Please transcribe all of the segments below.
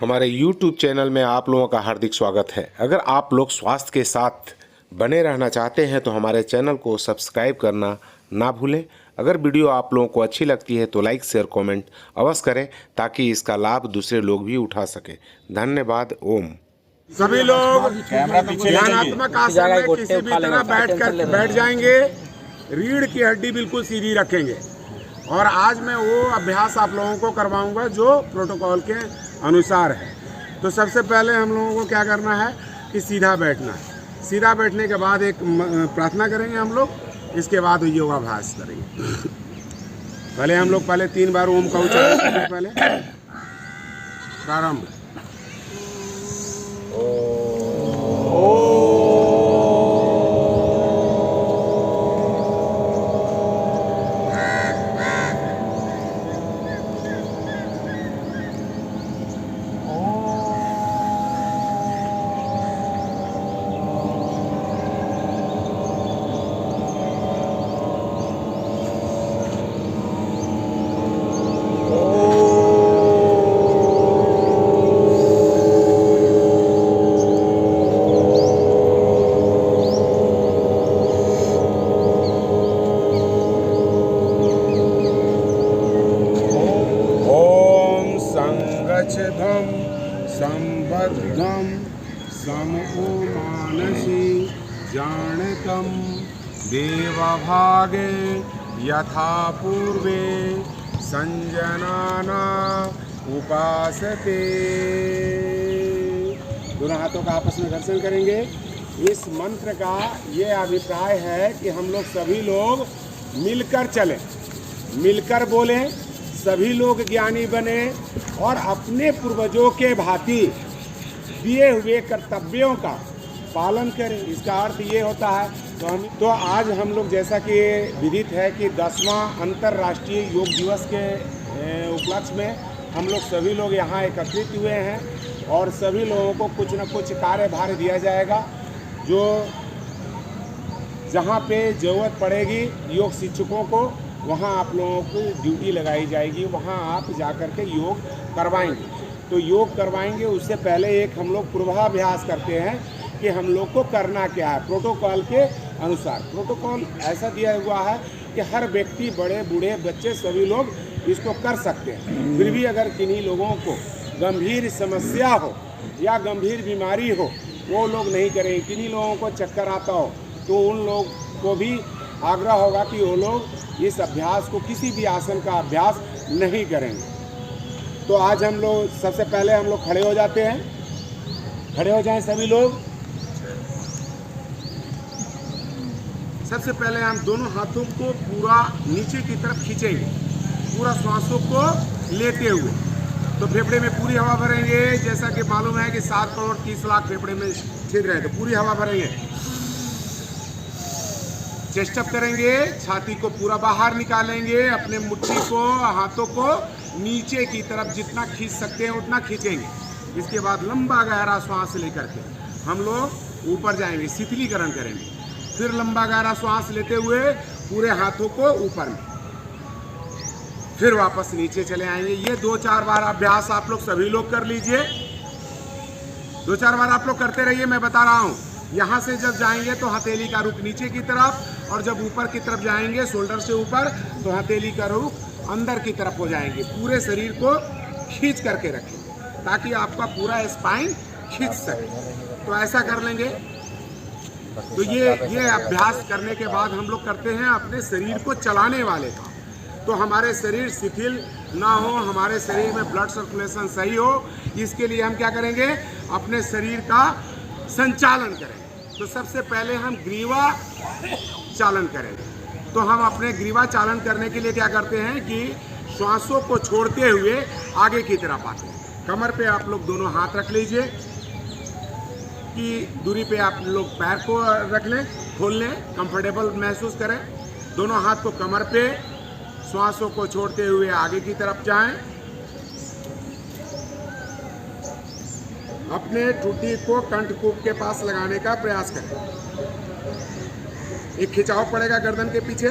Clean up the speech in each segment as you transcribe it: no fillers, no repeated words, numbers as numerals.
हमारे YouTube channel में आप लोगों का हार्दिक स्वागत है। अगर आप लोग स्वास्थ्य के साथ बने रहना चाहते हैं तो हमारे चैनल को सब्सक्राइब करना ना भूलें। अगर वीडियो आप लोगों को अच्छी लगती है तो लाइक शेयर कमेंट अवश्य करें ताकि इसका लाभ दूसरे लोग भी उठा सकें। धन्यवाद। ओम। सभी लोग ध्यानात्मक आसन में किसी भी तरह बैठ जाएंगे। रीढ़ की हड्डी बिल्कुल सीधी रखेंगे और आज मैं वो अभ्यास आप लोगों को करवाऊंगा जो प्रोटोकॉल के अनुसार है। तो सबसे पहले हम लोगों को क्या करना है कि सीधा बैठना है। सीधा बैठने के बाद एक प्रार्थना करेंगे हम लोग, इसके बाद योगाभ्यास करेंगे। पहले हम लोग 3 बार ओम का उच्चारण करेंगे। पहले प्रारंभ। संगच्छधं संबद्धं समो मानसी जानतं देवभागे यथा पूर्वे संजनाना उपासते। दोनों हाथों का आपस में घर्षण करेंगे। इस मंत्र का ये अभिप्राय है कि हम लोग सभी लोग मिलकर चलें, मिलकर बोलें, सभी लोग ज्ञानी बने और अपने पूर्वजों के भांति दिए हुए कर्तव्यों का पालन करें। इसका अर्थ ये होता है तो आज हम लोग जैसा कि विदित है कि 10वां अंतर्राष्ट्रीय योग दिवस के उपलक्ष्य में हम लोग सभी लोग यहाँ एकत्रित हुए हैं और सभी लोगों को कुछ न कुछ कार्यभार दिया जाएगा। जो जहाँ पे ज़रूरत पड़ेगी योग शिक्षकों को, वहाँ आप लोगों को ड्यूटी लगाई जाएगी, वहाँ आप जाकर के योग करवाएंगे। तो योग करवाएंगे उससे पहले एक हम लोग पूर्वाभ्यास करते हैं कि हम लोग को करना क्या है प्रोटोकॉल के अनुसार। प्रोटोकॉल ऐसा दिया हुआ है कि हर व्यक्ति, बड़े बूढ़े बच्चे सभी लोग इसको कर सकते हैं। फिर भी अगर किन्हीं लोगों को गंभीर समस्या हो या गंभीर बीमारी हो वो लोग नहीं करेंगे। किन्हीं लोगों को चक्कर आता हो तो उन लोग को भी आग्रह होगा कि वो लोग इस अभ्यास को, किसी भी आसन का अभ्यास नहीं करेंगे। तो आज हम लोग सबसे पहले हम लोग खड़े हो जाते हैं। खड़े हो जाएं सभी लोग। सबसे पहले हम दोनों हाथों को पूरा नीचे की तरफ खींचेंगे, पूरा श्वासों को लेते हुए। तो फेफड़े में पूरी हवा भरेंगे। जैसा कि मालूम है कि 7 करोड़ 30 लाख फेफड़े में छिद रहे, तो पूरी हवा भरेंगे। चेस्ट अप करेंगे, छाती को पूरा बाहर निकालेंगे, अपने मुट्ठी को, हाथों को नीचे की तरफ जितना खींच सकते हैं उतना खींचेंगे। इसके बाद लंबा गहरा श्वास लेकर के हम लोग ऊपर जाएंगे, शीतलीकरण करेंगे। फिर लंबा गहरा श्वास लेते हुए पूरे हाथों को ऊपर में, फिर वापस नीचे चले आएंगे। ये 2-4 बार अभ्यास आप लोग सभी लोग कर लीजिए। 2-4 बार आप लोग करते रहिए। मैं बता रहा हूँ, यहाँ से जब जाएंगे तो हथेली का रुख नीचे की तरफ, और जब ऊपर की तरफ जाएंगे शोल्डर से ऊपर तो हथेली का रुख अंदर की तरफ हो जाएंगे। पूरे शरीर को खींच करके रखें ताकि आपका पूरा स्पाइन खींच सके। तो ऐसा कर लेंगे। तो ये अभ्यास करने के बाद हम लोग करते हैं अपने शरीर को चलाने वाले का। तो हमारे शरीर शिथिल ना हो, हमारे शरीर में ब्लड सर्कुलेशन सही हो, इसके लिए हम क्या करेंगे, अपने शरीर का संचालन करेंगे। तो सबसे पहले हम ग्रीवा चालन करेंगे। तो हम अपने ग्रीवा चालन करने के लिए क्या करते हैं कि श्वासों को छोड़ते हुए आगे की तरफ आते हैं। कमर पे आप लोग दोनों हाथ रख लीजिए कि दूरी पे आप लोग पैर को रख लें, खोल लें, कंफर्टेबल महसूस करें। दोनों हाथ को कमर पे, श्वासों को छोड़ते हुए आगे की तरफ जाएं। अपने ठुड्डी को कंठकूप के पास लगाने का प्रयास करें। एक खिंचाव पड़ेगा गर्दन के पीछे।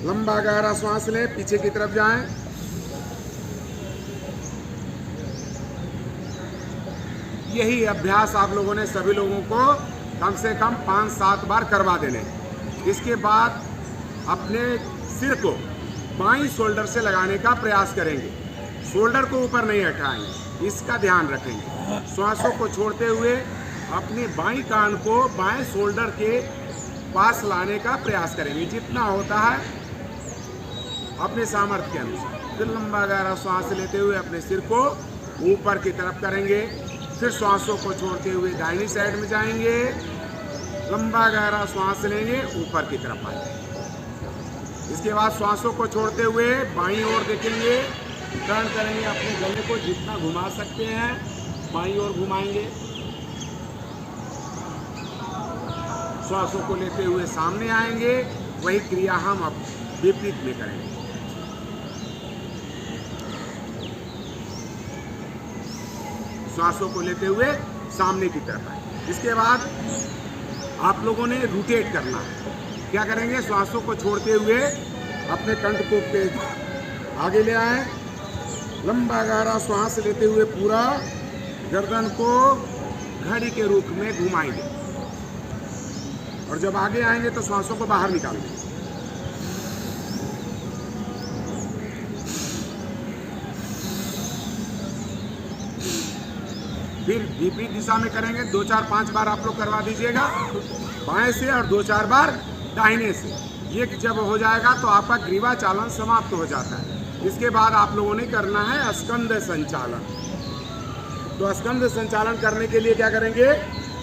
लंबा गहरा श्वास लें, पीछे की तरफ जाएं। यही अभ्यास आप लोगों ने सभी लोगों को कम से कम 5-7 बार करवा देने। इसके बाद अपने सिर को बाईं शोल्डर से लगाने का प्रयास करेंगे। शोल्डर को ऊपर नहीं हटाएंगे, इसका ध्यान रखेंगे। श्वासों को छोड़ते हुए अपने बाईं कान को बाएं शोल्डर के पास लाने का प्रयास करेंगे, जितना होता है अपने सामर्थ्य के अनुसार। फिर लंबा गहरा सांस लेते हुए अपने सिर को ऊपर की तरफ करेंगे। फिर श्वासों को छोड़ते हुए दाहिनी साइड में जाएंगे, लंबा गहरा सांस लेंगे, ऊपर की तरफ आएंगे। इसके बाद श्वासों को छोड़ते हुए बाईं ओर देखेंगे, टर्न करेंगे, अपने गले को जितना घुमा सकते हैं बाईं ओर घुमाएंगे। श्वासों को लेते हुए सामने आएंगे, वही क्रिया हम अब विपरीत में करेंगे। श्वासों को लेते हुए सामने की तरफ आए। इसके बाद आप लोगों ने रोटेट करना है। क्या करेंगे? श्वासों को छोड़ते हुए अपने कंठ को आगे ले आए, लंबा गहरा श्वास लेते हुए पूरा गर्दन को घड़ी के रूप में घुमाएंगे और जब आगे आएंगे तो श्वासों को बाहर निकालेंगे। फिर विपरीत दिशा में करेंगे। 2-4-5 बार आप लोग करवा दीजिएगा बाएं से और 2-4 बार दाहिने से। ये जब हो जाएगा तो आपका ग्रीवा चालन समाप्त हो जाता है। इसके बाद आप लोगों ने करना है स्कंद संचालन। तो स्कंद संचालन करने के लिए क्या करेंगे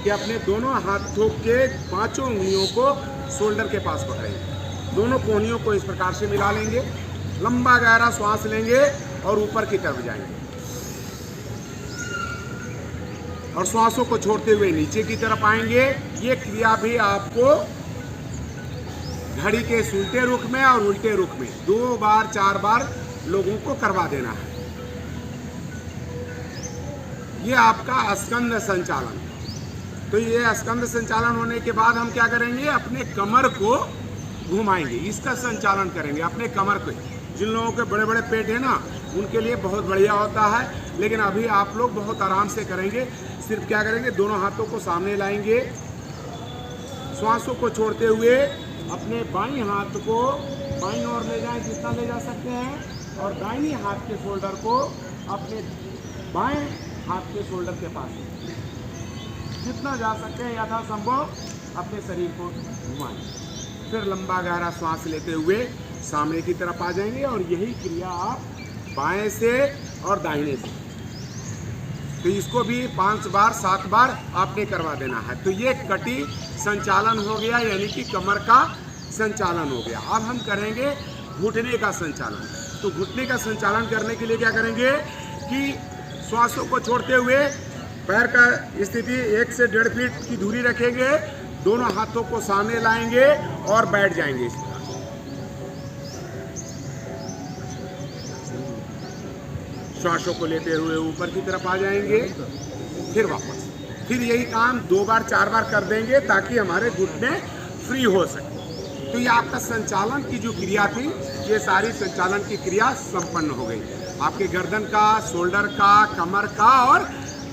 कि अपने दोनों हाथों के 5 उंगलियों को शोल्डर के पास पकड़ेंगे, दोनों कोहनियों को इस प्रकार से मिला लेंगे, लंबा गहरा श्वास लेंगे और ऊपर की तरफ जाएंगे और श्वासों को छोड़ते हुए नीचे की तरफ आएंगे। ये क्रिया भी आपको घड़ी के उल्टे रुख में और उल्टे रुख में 2-4 बार लोगों को करवा देना है। ये आपका स्कंद संचालन। तो ये स्कंद संचालन होने के बाद हम क्या करेंगे? अपने कमर को घुमाएंगे, इसका संचालन करेंगे अपने कमर को। जिन लोगों के बड़े बड़े पेट है ना, उनके लिए बहुत बढ़िया होता है, लेकिन अभी आप लोग बहुत आराम से करेंगे। सिर्फ क्या करेंगे? दोनों हाथों को सामने लाएंगे, श्वासों को छोड़ते हुए अपने बाईं हाथ को बाईं ओर ले जाएं जितना ले जा सकते हैं और दाहिनी हाथ के शोल्डर को अपने बाएं हाथ के शोल्डर के पास जितना जा सकते हैं यथासंभव अपने शरीर को घुमाएं। फिर लंबा गहरा श्वास लेते हुए सामने की तरफ आ जाएंगे और यही क्रिया आप बाएं से और दाहिने से, तो इसको भी 5 बार 7 बार आपने करवा देना है। तो ये कटी संचालन हो गया, यानी कि कमर का संचालन हो गया। अब हम करेंगे घुटने का संचालन। तो घुटने का संचालन करने के लिए क्या करेंगे कि श्वासों को छोड़ते हुए पैर का स्थिति 1 से 1.5 फीट की दूरी रखेंगे, दोनों हाथों को सामने लाएंगे और बैठ जाएंगे इस तरह। श्वासों को लेते हुए ऊपर की तरफ आ जाएंगे, फिर वापस। फिर यही काम 2 बार 4 बार कर देंगे ताकि हमारे घुटने फ्री हो सके। तो ये आपका संचालन की जो क्रिया थी, ये सारी संचालन की क्रिया संपन्न हो गई। आपके गर्दन का, शोल्डर का, कमर का और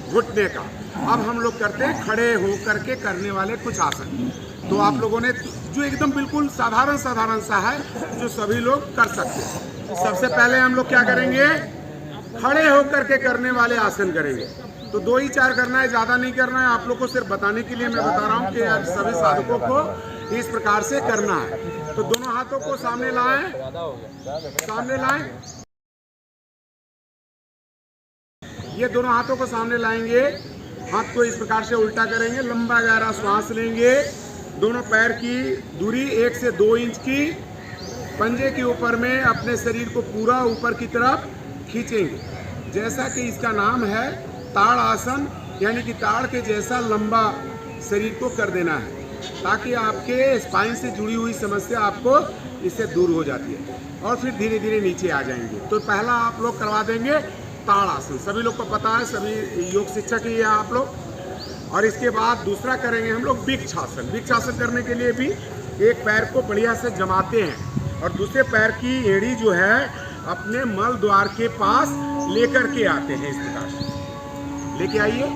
घुटने का। अब हम लोग करते हैं खड़े होकर के करने वाले कुछ आसन। तो आप लोगों ने जो एकदम बिल्कुल साधारण सा है, जो सभी लोग कर सकते हैं। सबसे पहले हम लोग क्या करेंगे? खड़े होकर के करने वाले आसन करेंगे। तो 2 ही 4 करना है, ज़्यादा नहीं करना है। आप लोग को सिर्फ बताने के लिए मैं बता रहा हूँ कि सभी साधकों को इस प्रकार से करना है। तो दोनों हाथों को सामने लाएं, सामने लाएं। ये दोनों हाथों को सामने लाएंगे, हाथ को इस प्रकार से उल्टा करेंगे, लंबा गहरा श्वास लेंगे, दोनों पैर की दूरी 1 से 2 इंच की पंजे के ऊपर में अपने शरीर को पूरा ऊपर की तरफ खींचेंगे। जैसा कि इसका नाम है ताड़ आसन, यानी कि ताड़ के जैसा लंबा शरीर को कर देना है ताकि आपके स्पाइन से जुड़ी हुई समस्या आपको इससे दूर हो जाती है। और फिर धीरे धीरे नीचे आ जाएंगे। तो पहला आप लोग करवा देंगे ताड़ आसन, सभी लोग को पता है, सभी योग शिक्षक ही है आप लोग। और इसके बाद दूसरा करेंगे हम लोग वृक्षासन। वृक्षासन करने के लिए भी एक पैर को बढ़िया से जमाते हैं और दूसरे पैर की एड़ी जो है अपने मल द्वार के पास लेकर के आते हैं। इस प्रकार से लेके आइए,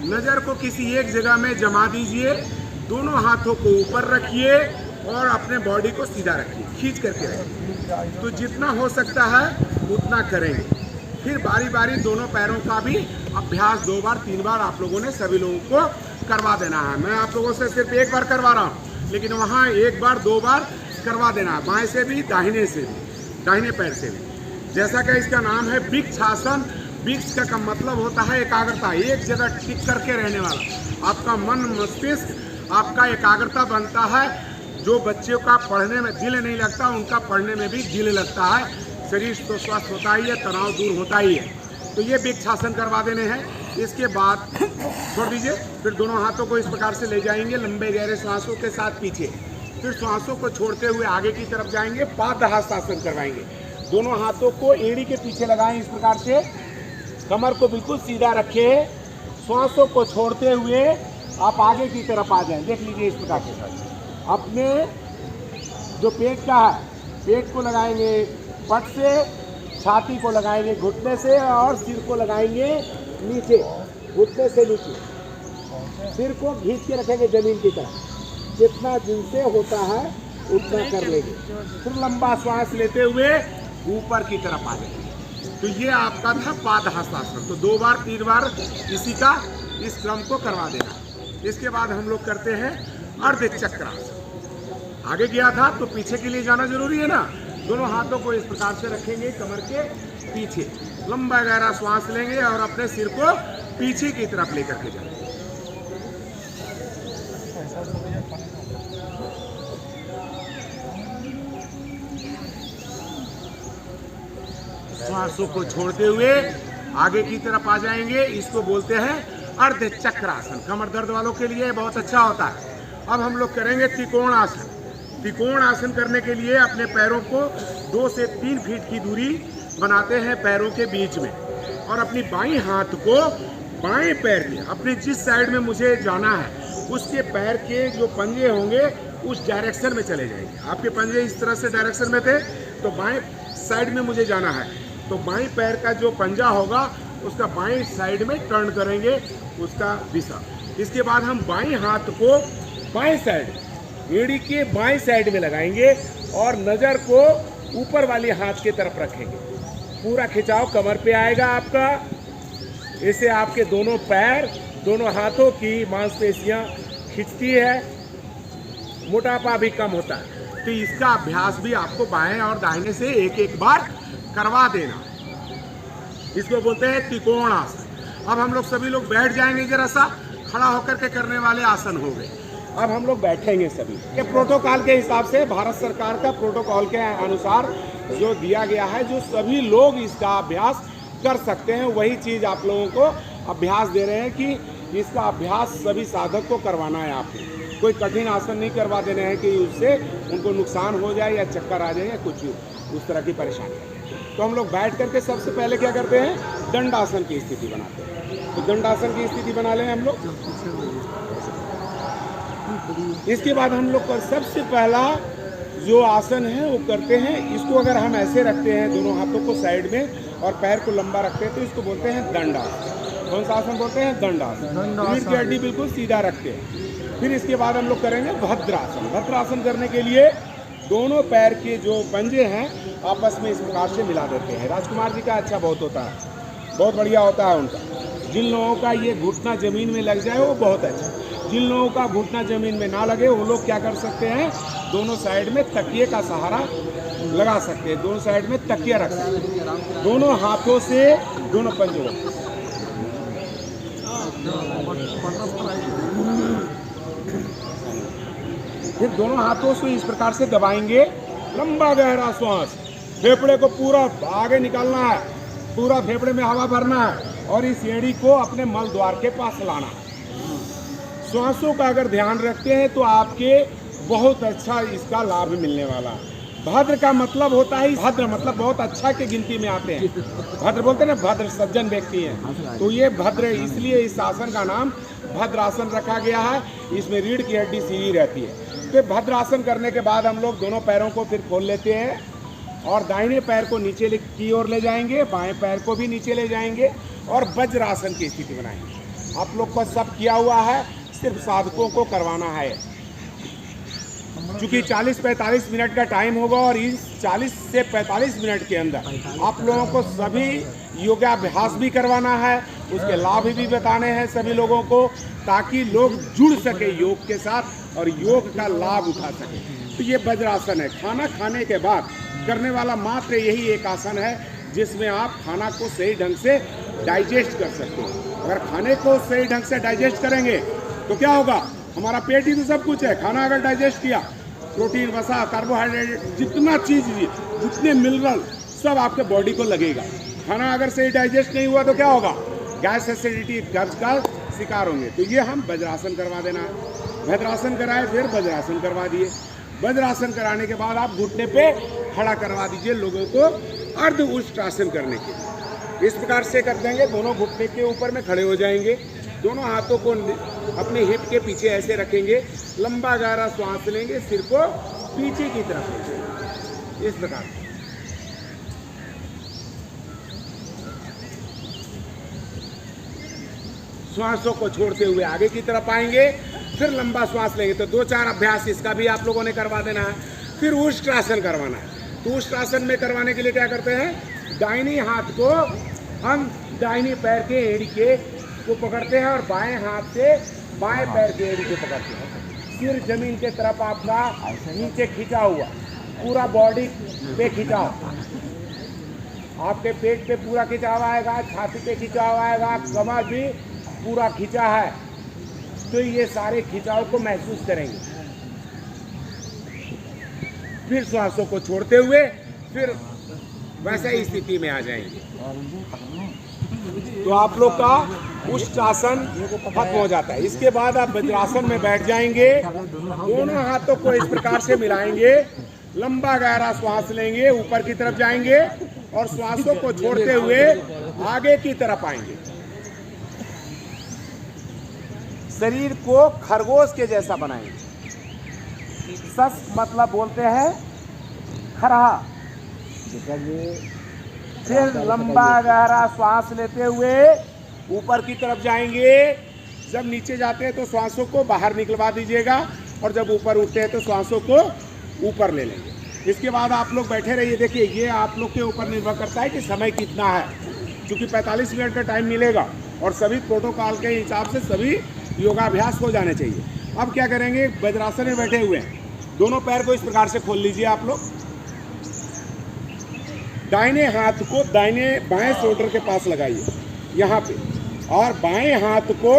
नज़र को किसी एक जगह में जमा दीजिए, दोनों हाथों को ऊपर रखिए और अपने बॉडी को सीधा रखिए, खींच करके रखिए। तो जितना हो सकता है उतना करेंगे। फिर बारी बारी दोनों पैरों का भी अभ्यास 2 बार 3 बार आप लोगों ने सभी लोगों को करवा देना है। मैं आप लोगों से सिर्फ 1 बार करवा रहा हूँ, लेकिन वहाँ 1 बार 2 बार करवा देना है, बाएं से भी दाहिने से भी, दाहिने पैर से भी। जैसा कि इसका नाम है वृक्षासन। वृक्ष का मतलब होता है एकाग्रता, एक जगह टिक करके रहने वाला। आपका मन मस्तिष्क आपका एकाग्रता बनता है। जो बच्चों का पढ़ने में दिल नहीं लगता, उनका पढ़ने में भी दिल लगता है। शरीर तो स्वस्थ होता ही है, तनाव दूर होता ही है। तो ये वृक्षासन करवा देने हैं। इसके बाद छोड़ दीजिए। फिर दोनों हाथों को इस प्रकार से ले जाएंगे लंबे गहरे श्वासों के साथ पीछे। फिर श्वासों को छोड़ते हुए आगे की तरफ जाएंगे, पादहस्तासन करवाएंगे। दोनों हाथों को एड़ी के पीछे लगाएं इस प्रकार से, कमर को बिल्कुल सीधा रखें। श्वासों को छोड़ते हुए आप आगे की तरफ आ जाएं। देख लीजिए इस प्रकार से। अपने जो पेट का है, पेट को लगाएंगे पट से, छाती को लगाएंगे घुटने से और सिर को लगाएंगे नीचे, घुटने से नीचे। सिर को खींच के रखेंगे जमीन की तरफ। जितना जिनसे होता है उतना कर लेंगे। फिर लंबा श्वास लेते हुए ऊपर की तरफ आ जाएंगे। तो ये आपका था पादहस्तासन। तो 2 बार 3 बार इसी का इस क्रम को करवा देना। इसके बाद हम लोग करते हैं अर्ध चक्रासन। आगे गया था तो पीछे के लिए जाना जरूरी है ना। दोनों हाथों को इस प्रकार से रखेंगे कमर के पीछे, लंबा गहरा श्वास लेंगे और अपने सिर को पीछे की तरफ लेकर के जाएंगे। श्वासों को छोड़ते हुए आगे की तरफ आ जाएंगे। इसको बोलते हैं अर्ध चक्रासन। कमर दर्द वालों के लिए बहुत अच्छा होता है। अब हम लोग करेंगे त्रिकोण आसन। त्रिकोण आसन करने के लिए अपने पैरों को 2 से 3 फीट की दूरी बनाते हैं पैरों के बीच में, और अपनी बाईं हाथ को बाएं पैर के अपने जिस साइड में मुझे जाना है उसके पैर के जो पंजे होंगे उस डायरेक्शन में चले जाएंगे। आपके पंजे इस तरह से डायरेक्शन में थे तो बाएं साइड में मुझे जाना है, तो बाएं पैर का जो पंजा होगा उसका बाएं साइड में टर्न करेंगे उसका दिशा। इसके बाद हम बाएं हाथ को बाएं साइड, एड़ी के बाएं साइड में लगाएंगे और नज़र को ऊपर वाले हाथ की तरफ रखेंगे। पूरा खिंचाव कमर पे आएगा आपका। इससे आपके दोनों पैर, दोनों हाथों की मांसपेशियां खिंचती है, मोटापा भी कम होता है। तो इसका अभ्यास भी आपको बाएं और दाहिने से 1-1 बार करवा देना। इसको बोलते हैं त्रिकोण आसन। अब हम लोग सभी लोग बैठ जाएंगे। जरा सा खड़ा होकर के करने वाले आसन हो गए। अब हम लोग बैठेंगे सभी। ये प्रोटोकॉल के हिसाब से, भारत सरकार का प्रोटोकॉल के अनुसार जो दिया गया है, जो सभी लोग इसका अभ्यास कर सकते हैं, वही चीज़ आप लोगों को अभ्यास दे रहे हैं कि इसका अभ्यास सभी साधक को करवाना है। आपको कोई कठिन आसन नहीं करवा देने हैं कि उससे उनको नुकसान हो जाए या चक्कर आ जाए या कुछ उस तरह की परेशानी। तो हम लोग बैठ करके सबसे पहले क्या करते हैं, दंडासन की स्थिति बनाते हैं। तो दंडासन की स्थिति बना लें हम लोग। इसके बाद हम लोग का सबसे पहला जो आसन है वो करते हैं। इसको अगर हम ऐसे रखते हैं दोनों हाथों को साइड में और पैर को लंबा रखते हैं तो इसको बोलते हैं दंडासन। कौन सा आसन बोलते हैं? दंडासन। रीढ़ की हड्डी बिल्कुल सीधा रखते हैं। फिर इसके बाद हम लोग करेंगे भद्रासन। भद्रासन करने के लिए दोनों पैर के जो पंजे हैं आपस में इस प्रकार से मिला देते हैं। राजकुमार जी का अच्छा बहुत होता है, बहुत बढ़िया होता है उनका। जिन लोगों का ये घुटना जमीन में लग जाए वो बहुत अच्छा। जिन लोगों का घुटना जमीन में ना लगे वो लोग क्या कर सकते हैं, दोनों साइड में तकिए का सहारा लगा सकते हैं। दोनों साइड में तकिया रख सकते हैं। दोनों हाथों से दोनों पंजों, फिर दोनों हाथों से इस प्रकार से दबाएंगे। लंबा गहरा श्वास, फेफड़े को पूरा आगे निकालना है, पूरा फेफड़े में हवा भरना है और इस एड़ी को अपने मल द्वार के पास लाना है। श्वासों का अगर ध्यान रखते हैं तो आपके बहुत अच्छा इसका लाभ मिलने वाला है। भद्र का मतलब होता है, भद्र मतलब बहुत अच्छा के गिनती में आते हैं। भद्र बोलते हैं ना, भद्र सज्जन व्यक्ति हैं। तो ये भद्र, इसलिए इस आसन का नाम भद्रासन रखा गया है। इसमें रीढ़ की हड्डी सीधी रहती है। तो भद्रासन करने के बाद हम लोग दोनों पैरों को फिर खोल लेते हैं और दाहिने पैर को नीचे की ओर ले जाएंगे, बाएं पैर को भी नीचे ले जाएंगे और वज्रासन की स्थिति बनाएंगे। आप लोग को सब किया हुआ है, सिर्फ साधकों को करवाना है। क्योंकि 40-45 मिनट का टाइम होगा और इस 40 से 45 मिनट के अंदर आप लोगों को सभी योगाभ्यास भी करवाना है, उसके लाभ भी बताने हैं सभी लोगों को, ताकि लोग जुड़ सके योग के साथ और योग का लाभ उठा सके। तो ये वज्रासन है। खाना खाने के बाद करने वाला मात्र यही एक आसन है जिसमें आप खाना को सही ढंग से डाइजेस्ट कर सकते हो। अगर खाने को सही ढंग से डाइजेस्ट करेंगे तो क्या होगा, हमारा पेट ही तो सब कुछ है। खाना अगर डाइजेस्ट किया, प्रोटीन, वसा, कार्बोहाइड्रेट, जितना चीज़, जितने मिनरल सब आपके बॉडी को लगेगा। खाना अगर सही डाइजेस्ट नहीं हुआ तो क्या होगा, गैस, एसिडिटी, कब्ज का शिकार होंगे। तो ये हम वज्रासन करवा देना है। वज्रासन कराए, फिर वज्रासन करवा दिए। वज्रासन कराने के बाद आप घुटने पे खड़ा करवा दीजिए लोगों को अर्ध उष्ट्रासन करने के लिए। इस प्रकार से कर देंगे, दोनों घुटने के ऊपर में खड़े हो जाएंगे, दोनों हाथों को अपने हिप के पीछे ऐसे रखेंगे, लंबा गहरा श्वास लेंगे, सिर को पीछे की तरफ लेंगे इस प्रकार। श्वासों को छोड़ते हुए आगे की तरफ आएंगे, फिर लंबा श्वास लेंगे। तो 2-4 अभ्यास इसका भी आप लोगों ने करवा देना है। फिर उष्ट्रासन करवाना है। तो उष्ट्रासन में करवाने के लिए क्या करते हैं, दाहिनी हाथ को हम दाहिनी पैर के एड़ी के को पकड़ते हैं और बाएं हाथ से बाएं पैर के एड़ी को पकड़ते हैं। सिर जमीन के तरफ आपका नीचे खींचा हुआ, पूरा बॉडी पे खिंचाव, आपके पेट पे पूरा खिंचाव आएगा, छाती पे खिंचाव आएगा, कमर भी पूरा खिंचा है। तो ये सारे खिंचाव को महसूस करेंगे। फिर श्वासों को छोड़ते हुए फिर वैसे ही स्थिति में आ जाएंगे। तो आप लोग का उष्ट्रासन खत्म हो जाता है। इसके बाद आप वज्रासन में बैठ जाएंगे, दोनों हाथों को इस प्रकार से मिलाएंगे, लंबा गहरा श्वास लेंगे, ऊपर की तरफ जाएंगे और श्वासों को छोड़ते हुए आगे की तरफ आएंगे। शरीर को खरगोश के जैसा बनाएंगे। सस मतलब बोलते हैं खरहा। फिर लंबा गहरा श्वास लेते हुए ऊपर की तरफ जाएंगे। जब नीचे जाते हैं तो श्वासों को बाहर निकलवा दीजिएगा और जब ऊपर उठते हैं तो श्वासों को ऊपर ले लेंगे। इसके बाद आप लोग बैठे रहिए। देखिए, ये आप लोग के ऊपर निर्भर करता है कि समय कितना है, क्योंकि 45 मिनट का टाइम मिलेगा और सभी प्रोटोकॉल के हिसाब से सभी योगाभ्यास हो जाने चाहिए। अब क्या करेंगे, वज्रासन में बैठे हुए हैं, दोनों पैर को इस प्रकार से खोल लीजिए आप लोग। दाहिने हाथ को बाएं शोल्डर के पास लगाइए यहाँ पे, और बाएं हाथ को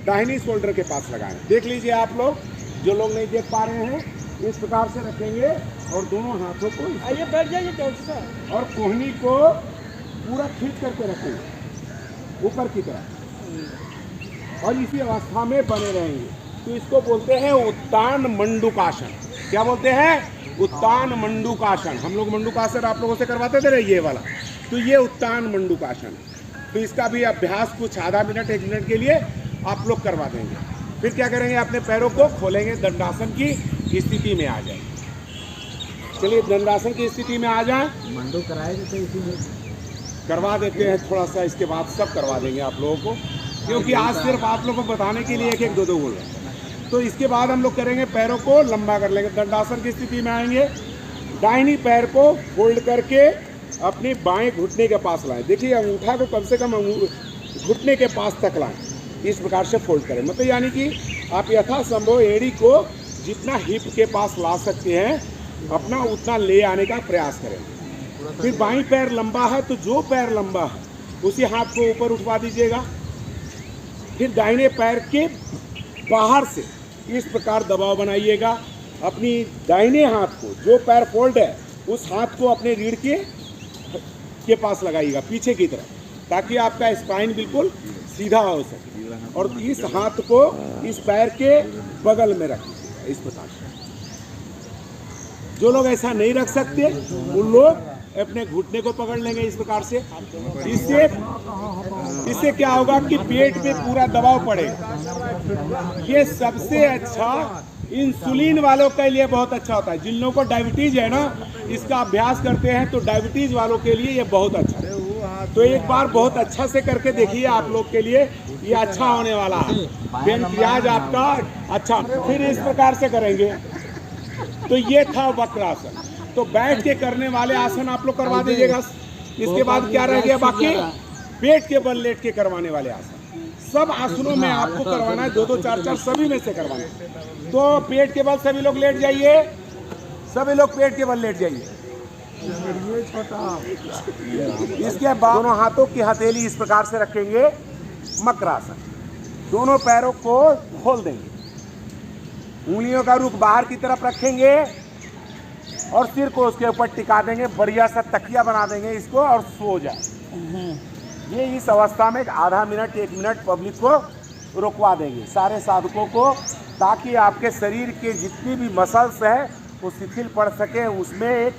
दाहिनी शोल्डर के पास लगाएं। देख लीजिए आप लोग, जो लोग नहीं देख पा रहे हैं, इस प्रकार से रखेंगे और दोनों हाथों को आइए बैठ जाइए और कोहनी को पूरा खींच करके रखेंगे ऊपर की तरफ और इसी अवस्था में बने रहेंगे। तो इसको बोलते हैं उत्तान मंडूकासन। क्या बोलते हैं? उत्तान मंडूकासन। हम लोग मंडूकासन आप लोगों से करवाते थे ये वाला, तो ये उत्तान मंडूकासन। तो इसका भी अभ्यास कुछ आधा मिनट 1 मिनट के लिए आप लोग करवा देंगे। फिर क्या करेंगे, अपने पैरों को खोलेंगे, दंडासन की स्थिति में आ जाए। चलिए दंडासन की स्थिति में आ जाए। मंडू कराए तो इसी में करवा देते हैं थोड़ा सा, इसके बाद सब करवा देंगे आप लोगों को, क्योंकि आज सिर्फ आप लोगों को बताने के लिए 1-1, 2-2 बोल रहे हैं। तो इसके बाद हम लोग करेंगे, पैरों को लंबा कर लेंगे, दंडासन की स्थिति में आएंगे। दाहिनी पैर को फोल्ड करके अपनी बाएं घुटने के पास लाएं। देखिए अंगूठा को कम से कम घुटने के पास तक लाएं, इस प्रकार से फोल्ड करें। मतलब यानी कि आप यथासंभव एड़ी को जितना हिप के पास ला सकते हैं अपना उतना ले आने का प्रयास करें। फिर बाईं पैर लंबा है तो जो पैर लंबा है उसी हाथ को ऊपर उठवा दीजिएगा। फिर दाहिने पैर के बाहर से इस प्रकार दबाव बनाइएगा। अपनी दाहिने हाथ को, जो पैर फोल्ड है उस हाथ को अपने रीढ़ के पास लगाइएगा पीछे की तरफ, ताकि आपका स्पाइन बिल्कुल सीधा हो सके। और इस हाथ को इस पैर के बगल में रखिएगा इस प्रकार से। जो लोग ऐसा नहीं रख सकते उन लोग अपने घुटने को पकड़ लेंगे इस प्रकार से। इससे क्या होगा कि पेट पे पूरा दबाव पड़ेगा। ये सबसे अच्छा इंसुलिन वालों के लिए बहुत अच्छा होता है। जिन लोगों को डायबिटीज है ना, इसका अभ्यास करते हैं तो डायबिटीज वालों के लिए ये बहुत अच्छा है। तो एक बार बहुत अच्छा से करके देखिए आप लोग के लिए, ये अच्छा होने वाला है। पेनक्रियाज आपका अच्छा। फिर इस प्रकार से करेंगे। तो ये था वक्रासन। तो बैठ के करने वाले आसन आप लोग करवा दीजिएगा। इसके बाद क्या रह गया बाकी? पेट के बल लेट के करवाने वाले आसन। सब आसनों में आपको करवाना है, 2-2 4-4 सभी में से करवाना है। तो पेट के बल सभी लोग लेट जाइए, सभी लोग पेट के बल लेट जाइए। इसके बाद दोनों हाथों की हथेली इस प्रकार से रखेंगे, मकरासन। दोनों पैरों को खोल देंगे, उंगलियों का रुख बाहर की तरफ रखेंगे और सिर को उसके ऊपर टिका देंगे। बढ़िया सा तकिया बना देंगे इसको और सो जाए। ये इस अवस्था में आधा मिनट 1 मिनट पब्लिक को रुकवा देंगे, सारे साधकों को, ताकि आपके शरीर के जितनी भी मसल्स है वो शिथिल पड़ सके, उसमें एक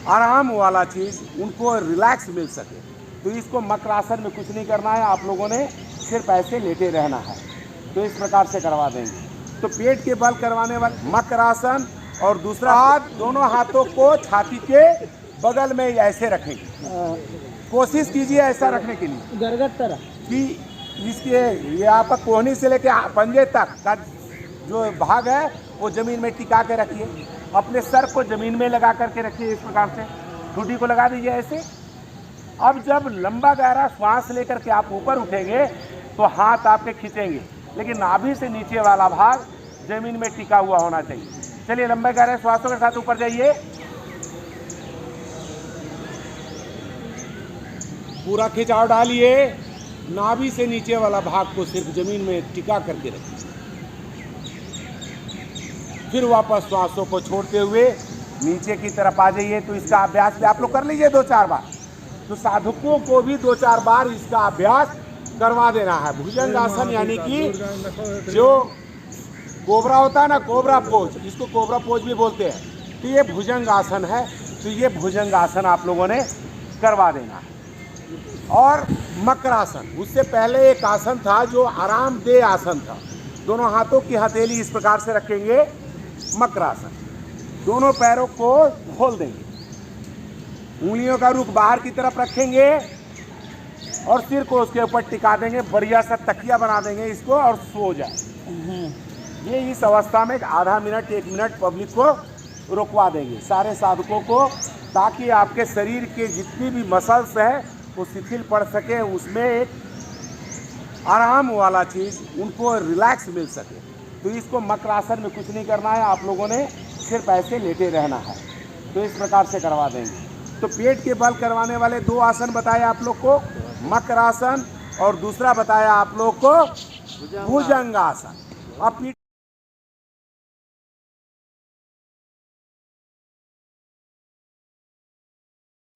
आराम वाला चीज़ उनको रिलैक्स मिल सके। तो इसको मकरासन में कुछ नहीं करना है, आप लोगों ने सिर्फ ऐसे लेटे रहना है। तो इस प्रकार से करवा देंगे। तो पेट के बल करवाने वाले मकरासन, और दूसरा हाथ दोनों हाथों को छाती के बगल में ऐसे रखेंगे। कोशिश कीजिए ऐसा रखने के लिए गरगट तरह कि इसके ये आपका कोहनी से लेके पंजे तक का जो भाग है वो जमीन में टिका के रखिए। अपने सर को जमीन में लगा करके रखिए, इस प्रकार से ठुड्डी को लगा दीजिए ऐसे। अब जब लंबा गहरा श्वास लेकर के आप ऊपर उठेंगे तो हाथ आपके खींचेंगे, लेकिन नाभि से नीचे वाला भाग जमीन में टिका हुआ होना चाहिए। चलिए लंबे गहरे श्वासों के साथ ऊपर जाइए। पूरा खिंचाव डालिए, नाभि से नीचे वाला भाग को सिर्फ जमीन में टिका करके रखिए। फिर वापस श्वासों को छोड़ते हुए नीचे की तरफ आ जाइए। तो इसका अभ्यास भी आप लोग कर लीजिए 2-4 बार। तो साधकों को भी 2-4 बार इसका अभ्यास करवा देना है। भुजंगासन यानी कि जो कोबरा होता है ना, कोबरा पोज, इसको कोबरा पोज भी बोलते हैं। तो ये भुजंगासन है। तो ये भुजंगासन आप लोगों ने करवा देना है। और मकरासन, उससे पहले एक आसन था जो आरामदेह आसन था। दोनों हाथों की हथेली इस प्रकार से रखेंगे, मकरासन। दोनों पैरों को खोल देंगे, उंगलियों का रुख बाहर की तरफ रखेंगे और सिर को उसके ऊपर टिका देंगे। बढ़िया सा तकिया बना देंगे इसको और सो जाए। ये इस अवस्था में आधा मिनट 1 मिनट पब्लिक को रुकवा देंगे, सारे साधकों को, ताकि आपके शरीर के जितनी भी मसल्स है वो शिथिल पड़ सके, उसमें एक आराम वाला चीज़ उनको रिलैक्स मिल सके। तो इसको मकरासन में कुछ नहीं करना है, आप लोगों ने सिर्फ ऐसे लेटे रहना है। तो इस प्रकार से करवा देंगे। तो पेट के बल करवाने वाले 2 आसन बताए आप लोग को, मकरासन, और दूसरा बताया आप लोग को भुजंगासन। अब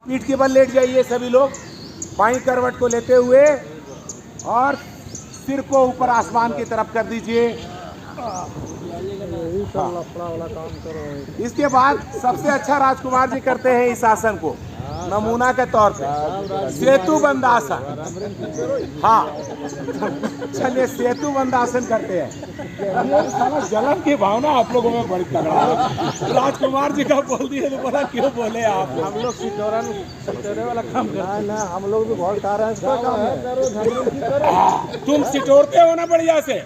पीठ के बल लेट जाइए सभी लोग, बाईं करवट को लेते हुए, और सिर को ऊपर आसमान की तरफ कर दीजिए। इसके बाद सबसे अच्छा राजकुमार जी करते हैं इस आसन को नमूना के तौर पे, सेतु बंद आसन। हाँ चलिए सेतु बंद आसन करते हैं। ये सारा जलन की भावना आप लोगों में बड़ी तगड़ा है। राजकुमार जी का बोल दिए तो बोला क्यों बोले आप? हम लोग सिटोरे वाला काम करते हैं ना, हम लोग भी बहुत खा रहे हैं, इसका काम है। तुम सिटोरते हो ना बढ़िया से।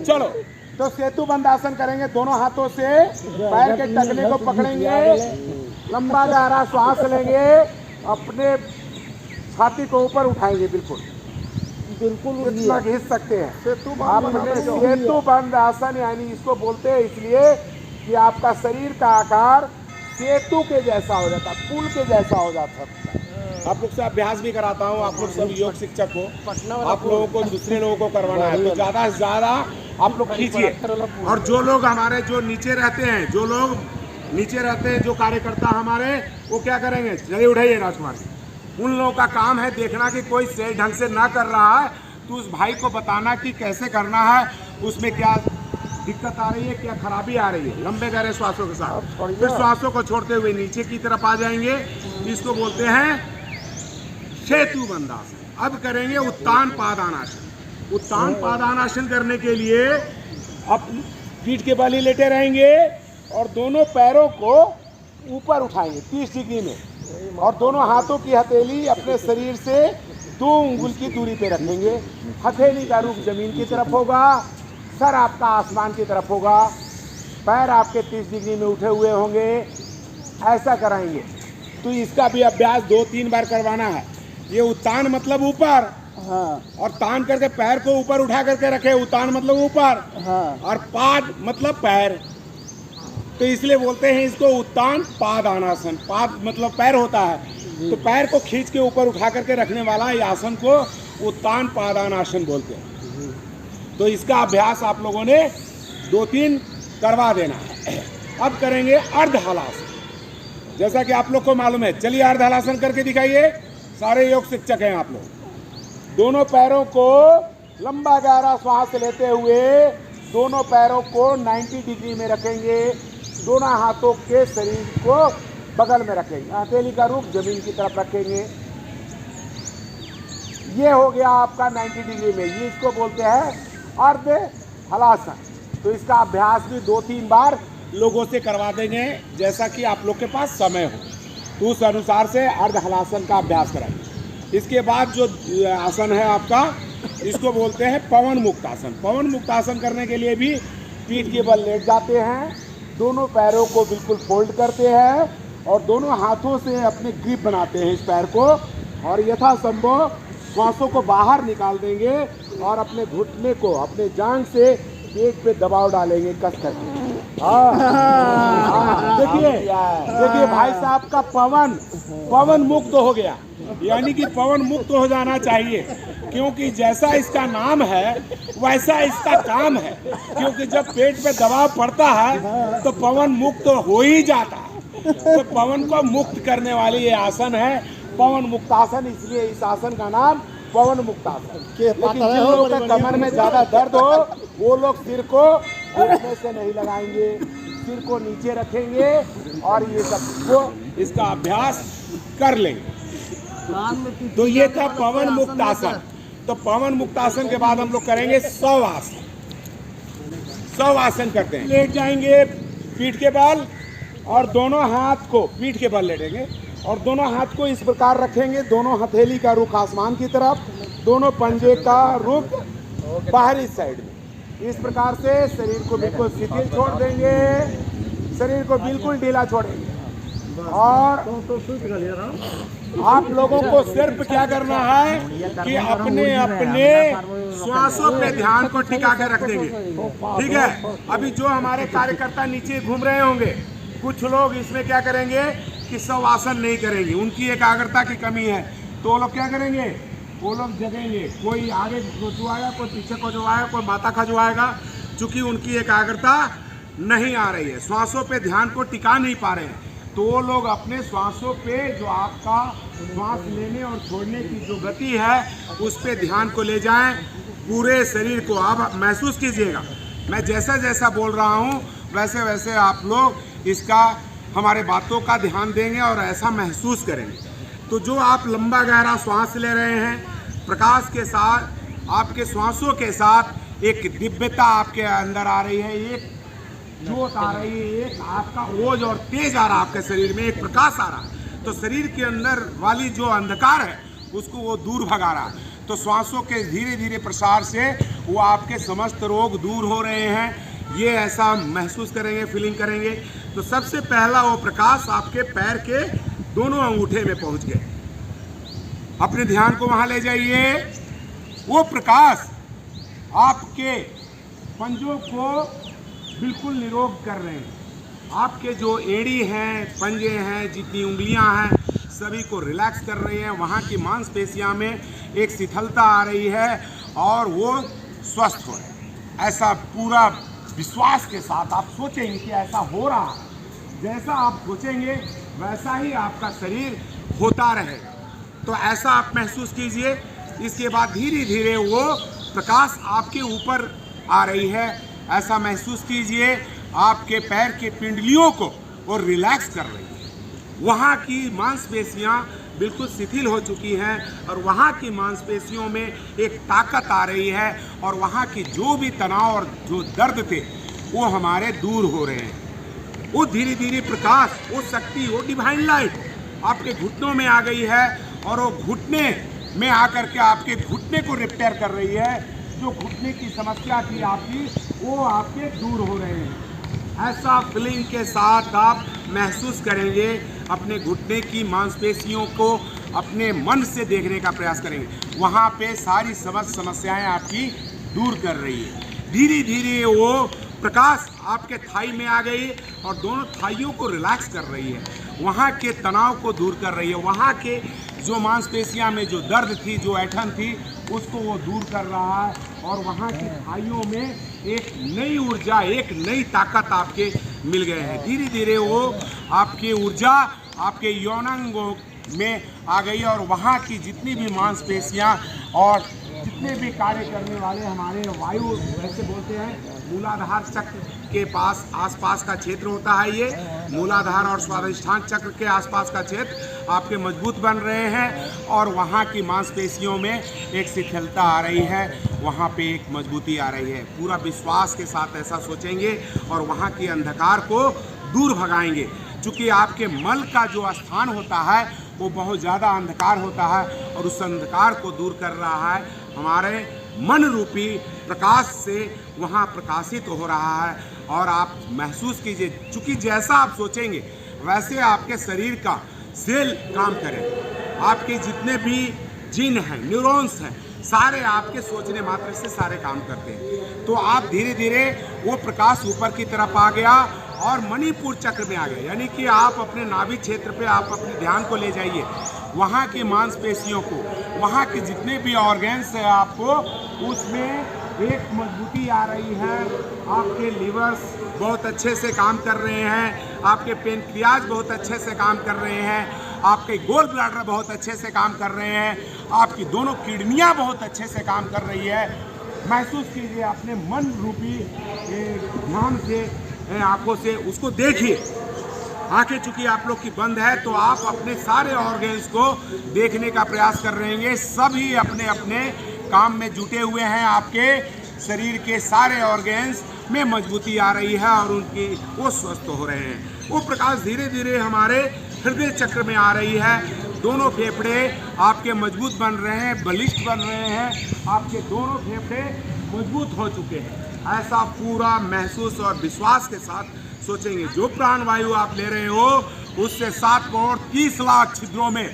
चलो तो सेतु बंद आसन करेंगे। दोनों हाथों से पैर के टखने को पकड़ेंगे, लंबा गहरा श्वास लेंगे, अपने छाती को ऊपर उठाएंगे, बिल्कुल इतना घिस सकते हैं। सेतु बंद आसन यानी इसको बोलते हैं इसलिए कि आपका शरीर का आकार सेतु के जैसा हो जाता, पुल के जैसा हो जाता। आप लोग से अभ्यास भी कराता हूँ, आप लोग सब योग शिक्षक हो, आप लोगों को दूसरे लोगों को करवाना है, तो ज़्यादा से ज़्यादा आप लोग कीजिए। और जो लोग हमारे जो नीचे रहते हैं, जो लोग नीचे रहते हैं, जो कार्यकर्ता हमारे, वो क्या करेंगे? चलिए उठाइए राजकुमार जी। उन लोगों का काम है देखना कि कोई सही ढंग से ना कर रहा है तो उस भाई को बताना कि कैसे करना है, उसमें क्या दिक्कत आ रही है, क्या खराबी आ रही है। लंबे गहरे श्वासों के साथ फिर श्वासों को छोड़ते हुए नीचे की तरफ आ जाएंगे। इसको बोलते हैं सेतु बंद आसन। अब करेंगे उत्तान पादानासन। उत्तान पादानासन करने के लिए आप पीठ के बल ही लेटे रहेंगे और दोनों पैरों को ऊपर उठाएंगे 30 डिग्री में। और दोनों हाथों की हथेली अपने शरीर से 2 उंगल की दूरी पे रखेंगे। हथेली का रुख जमीन की तरफ होगा, सर आपका आसमान की तरफ होगा, पैर आपके 30 डिग्री में उठे हुए होंगे। ऐसा कराएंगे। तो इसका भी अभ्यास 2-3 बार करवाना है। ये उत्तान मतलब ऊपर, हाँ और तान करके पैर को ऊपर उठा करके रखे, उतान मतलब ऊपर, हाँ और पाद मतलब पैर। तो इसलिए बोलते हैं इसको उत्तान पादानासन। पाद मतलब पैर होता है, तो पैर को खींच के ऊपर उठा करके रखने वाला ये आसन को उत्तान पादानासन बोलते हैं। तो इसका अभ्यास आप लोगों ने 2-3 करवा देना है। अब करेंगे अर्ध हलासन। जैसा कि आप लोग को मालूम है, चलिए अर्ध हलासन करके दिखाइए। सारे योग शिक्षक हैं आप लोग। दोनों पैरों को लंबा गहरा श्वास लेते हुए दोनों पैरों को 90 डिग्री में रखेंगे। दोनों हाथों के शरीर को बगल में रखेंगे, हथेली का रुख जमीन की तरफ रखेंगे। ये हो गया आपका 90 डिग्री में। ये इसको बोलते हैं अर्ध हलासन। तो इसका अभ्यास भी 2-3 बार लोगों से करवा देंगे, जैसा कि आप लोग के पास समय हो, तो उस अनुसार से अर्ध हलासन का अभ्यास कराएंगे। इसके बाद जो आसन है आपका, इसको बोलते हैं पवन मुक्त आसन। पवन मुक्त आसन करने के लिए भी पीठ के बल लेट जाते हैं, दोनों पैरों को बिल्कुल फोल्ड करते हैं और दोनों हाथों से अपने ग्रिप बनाते हैं इस पैर को, और यथासंभव श्वासों को बाहर निकाल देंगे और अपने घुटने को अपने जांघ से पेट पे दबाव डालेंगे कस करके। देखिए भाई साहब का पवन मुक्त हो गया, यानी कि पवन मुक्त हो जाना चाहिए, क्योंकि जैसा इसका नाम है वैसा इसका काम है। क्योंकि जब पेट पे दबाव पड़ता है तो पवन मुक्त हो ही जाता है। तो पवन को मुक्त करने वाली ये आसन है पवन मुक्त आसन, इसलिए इस आसन का नाम पवन मुक्त आसन। लेकिन जिन लोगों का कमर में ज्यादा दर्द हो वो लोग सिर को घुटने से नहीं लगाएंगे, सिर को नीचे रखेंगे और ये सबको इसका अभ्यास कर लेंगे। तो ये था पवन मुक्त आसन। तो पवन मुक्त आसन के बाद हम लोग करेंगे शव आसन। शव आसन करते हैं, लेट जाएंगे पीठ के बल और दोनों हाथ को पीठ के बल लेटेंगे और दोनों हाथ को इस प्रकार रखेंगे। दोनों हथेली का रुख आसमान की तरफ, दोनों पंजे का रुख बाहरी साइड में। इस प्रकार से शरीर को बिल्कुल शिथिल छोड़ देंगे, शरीर को बिल्कुल ढीला छोड़ेंगे। और आप लोगों को सिर्फ क्या करना है कि अपने अपने श्वासों पे ध्यान को टिका के रख देंगे। ठीक है। अभी जो हमारे कार्यकर्ता नीचे घूम रहे होंगे, कुछ लोग इसमें क्या करेंगे कि शव आसन नहीं करेंगे, उनकी एकाग्रता की कमी है। तो वो लोग क्या करेंगे, वो लोग जगेंगे, कोई आगे खुजवाएगा, कोई पीछे खुजवाएगा, कोई माथा खजुआएगा, चूंकि उनकी एकाग्रता नहीं आ रही है, श्वासों पे ध्यान को टिका नहीं पा रहे हैं। तो वो लोग अपने श्वासों पे जो आपका श्वास लेने और छोड़ने की जो गति है उस पे ध्यान को ले जाएं। पूरे शरीर को आप महसूस कीजिएगा। मैं जैसा जैसा बोल रहा हूँ वैसे वैसे आप लोग इसका हमारे बातों का ध्यान देंगे और ऐसा महसूस करेंगे। तो जो आप लंबा गहरा श्वास ले रहे हैं, प्रकाश के साथ, आपके श्वासों के साथ एक दिव्यता आपके अंदर आ रही है, एक जोत आ रही है, एक आपका ओज और तेज आ रहा है, आपके शरीर में एक प्रकाश आ रहा है। तो शरीर के अंदर वाली जो अंधकार है उसको वो दूर भगा रहा है। तो श्वासों के धीरे धीरे प्रसार से वो आपके समस्त रोग दूर हो रहे हैं। ये ऐसा महसूस करेंगे, फीलिंग करेंगे। तो सबसे पहला वो प्रकाश आपके पैर के दोनों अंगूठे में पहुंच गए। अपने ध्यान को वहां ले जाइए। वो प्रकाश आपके पंजों को बिल्कुल निरोग कर रहे हैं। आपके जो एड़ी हैं, पंजे हैं, जितनी उंगलियां हैं, सभी को रिलैक्स कर रही हैं। वहाँ की मांसपेशियां में एक शिथिलता आ रही है और वो स्वस्थ हो रहे हैं। ऐसा पूरा विश्वास के साथ आप सोचेंगे कि ऐसा हो रहा है। जैसा आप सोचेंगे वैसा ही आपका शरीर होता रहेगा। तो ऐसा आप महसूस कीजिए। इसके बाद धीरे धीरे वो प्रकाश आपके ऊपर आ रही है, ऐसा महसूस कीजिए। आपके पैर के पिंडलियों को वो रिलैक्स कर रही है। वहाँ की मांसपेशियाँ बिल्कुल शिथिल हो चुकी हैं और वहाँ की मांसपेशियों में एक ताकत आ रही है और वहाँ की जो भी तनाव और जो दर्द थे वो हमारे दूर हो रहे हैं। वो धीरे धीरे प्रकाश, वो शक्ति, वो डिवाइन लाइट आपके घुटनों में आ गई है और वो घुटने में आकर के आपके घुटने को रिपेयर कर रही है। जो घुटने की समस्या थी आपकी वो आपके दूर हो रहे हैं। ऐसा फीलिंग के साथ आप महसूस करेंगे। अपने घुटने की मांसपेशियों को अपने मन से देखने का प्रयास करेंगे। वहाँ पे सारी समस्याएं आपकी दूर कर रही है। धीरे धीरे वो प्रकाश आपके थाई में आ गई और दोनों थाइयों को रिलैक्स कर रही है। वहाँ के तनाव को दूर कर रही है। वहाँ के जो मांसपेशियां में जो दर्द थी, जो ऐंठन थी, उसको वो दूर कर रहा है। और वहाँ की थाइयों में एक नई ऊर्जा, एक नई ताकत आपके मिल गए हैं। धीरे धीरे वो आपकी ऊर्जा आपके यौनांगों में आ गई और वहाँ की जितनी भी मांसपेशियां और जितने भी कार्य करने वाले हमारे वायु, वैसे बोलते हैं मूलाधार चक्र के पास आसपास का क्षेत्र होता है। ये मूलाधार और स्वादिष्ठान चक्र के आसपास का क्षेत्र आपके मजबूत बन रहे हैं और वहाँ की मांसपेशियों में एक शिथिलता आ रही है। वहाँ पे एक मजबूती आ रही है। पूरा विश्वास के साथ ऐसा सोचेंगे और वहाँ के अंधकार को दूर भगाएंगे। चूँकि आपके मल का जो स्थान होता है वो बहुत ज़्यादा अंधकार होता है और उस अंधकार को दूर कर रहा है हमारे मन रूपी प्रकाश से। वहाँ प्रकाशित हो रहा है और आप महसूस कीजिए, चूँकि जैसा आप सोचेंगे वैसे आपके शरीर का सेल काम करें। आपके जितने भी जीन हैं, न्यूरॉन्स हैं, सारे आपके सोचने मात्र से सारे काम करते हैं। तो आप धीरे धीरे वो प्रकाश ऊपर की तरफ आ गया और मणिपुर चक्र में आ गए। यानी कि आप अपने नाभि क्षेत्र पे आप अपने ध्यान को ले जाइए। वहाँ की मांसपेशियों को, वहाँ के जितने भी ऑर्गन्स हैं आपको उसमें एक मजबूती आ रही है। आपके लिवर्स बहुत अच्छे से काम कर रहे हैं। आपके पेनक्रियाज बहुत अच्छे से काम कर रहे हैं। आपके गोल ब्लैडर बहुत अच्छे से काम कर रहे हैं। आपकी दोनों किडनियाँ बहुत अच्छे से काम कर रही है। महसूस कीजिए अपने मन रूपी ध्यान से, आंखों से उसको देखिए। आंखें चूंकि आप लोग की बंद है तो आप अपने सारे ऑर्गन्स को देखने का प्रयास कर रहे हैं। सभी अपने अपने काम में जुटे हुए हैं। आपके शरीर के सारे ऑर्गन्स में मजबूती आ रही है और उनकी वो स्वस्थ हो रहे हैं। वो प्रकाश धीरे धीरे हमारे हृदय चक्र में आ रही है। दोनों फेफड़े आपके मजबूत बन रहे हैं, बलिष्ठ बन रहे हैं। आपके दोनों फेफड़े मजबूत हो चुके हैं। ऐसा पूरा महसूस और विश्वास के साथ सोचेंगे। जो प्राणवायु आप ले रहे हो उससे 7 करोड़ 30 लाख छिद्रों में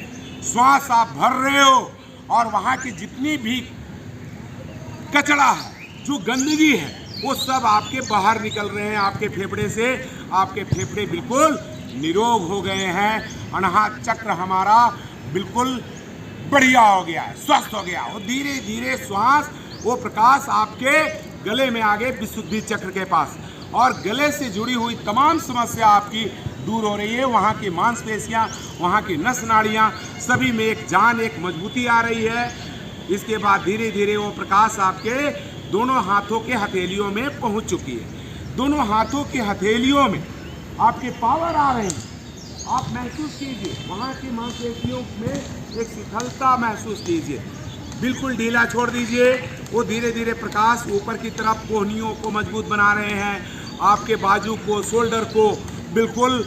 श्वास आप भर रहे हो और वहाँ की जितनी भी कचरा है, जो गंदगी है, वो सब आपके बाहर निकल रहे हैं आपके फेफड़े से। आपके फेफड़े बिल्कुल निरोग हो गए हैं। अनाहत चक्र हमारा बिल्कुल बढ़िया हो गया है, स्वस्थ हो गया। और धीरे धीरे श्वास, वो प्रकाश आपके गले में आ गए विशुद्धि चक्र के पास और गले से जुड़ी हुई तमाम समस्या आपकी दूर हो रही है। वहाँ की मांसपेशियाँ, वहाँ की नस नाड़ियाँ, सभी में एक जान, एक मजबूती आ रही है। इसके बाद धीरे धीरे वो प्रकाश आपके दोनों हाथों के हथेलियों में पहुँच चुकी है। दोनों हाथों की हथेलियों में आपके पावर आ रहे हैं। आप महसूस कीजिए, वहाँ की मांसपेशियों में एक शिथिलता महसूस कीजिए। बिल्कुल ढीला छोड़ दीजिए। वो धीरे धीरे प्रकाश ऊपर की तरफ कोहनियों को मजबूत बना रहे हैं। आपके बाजू को, शोल्डर को बिल्कुल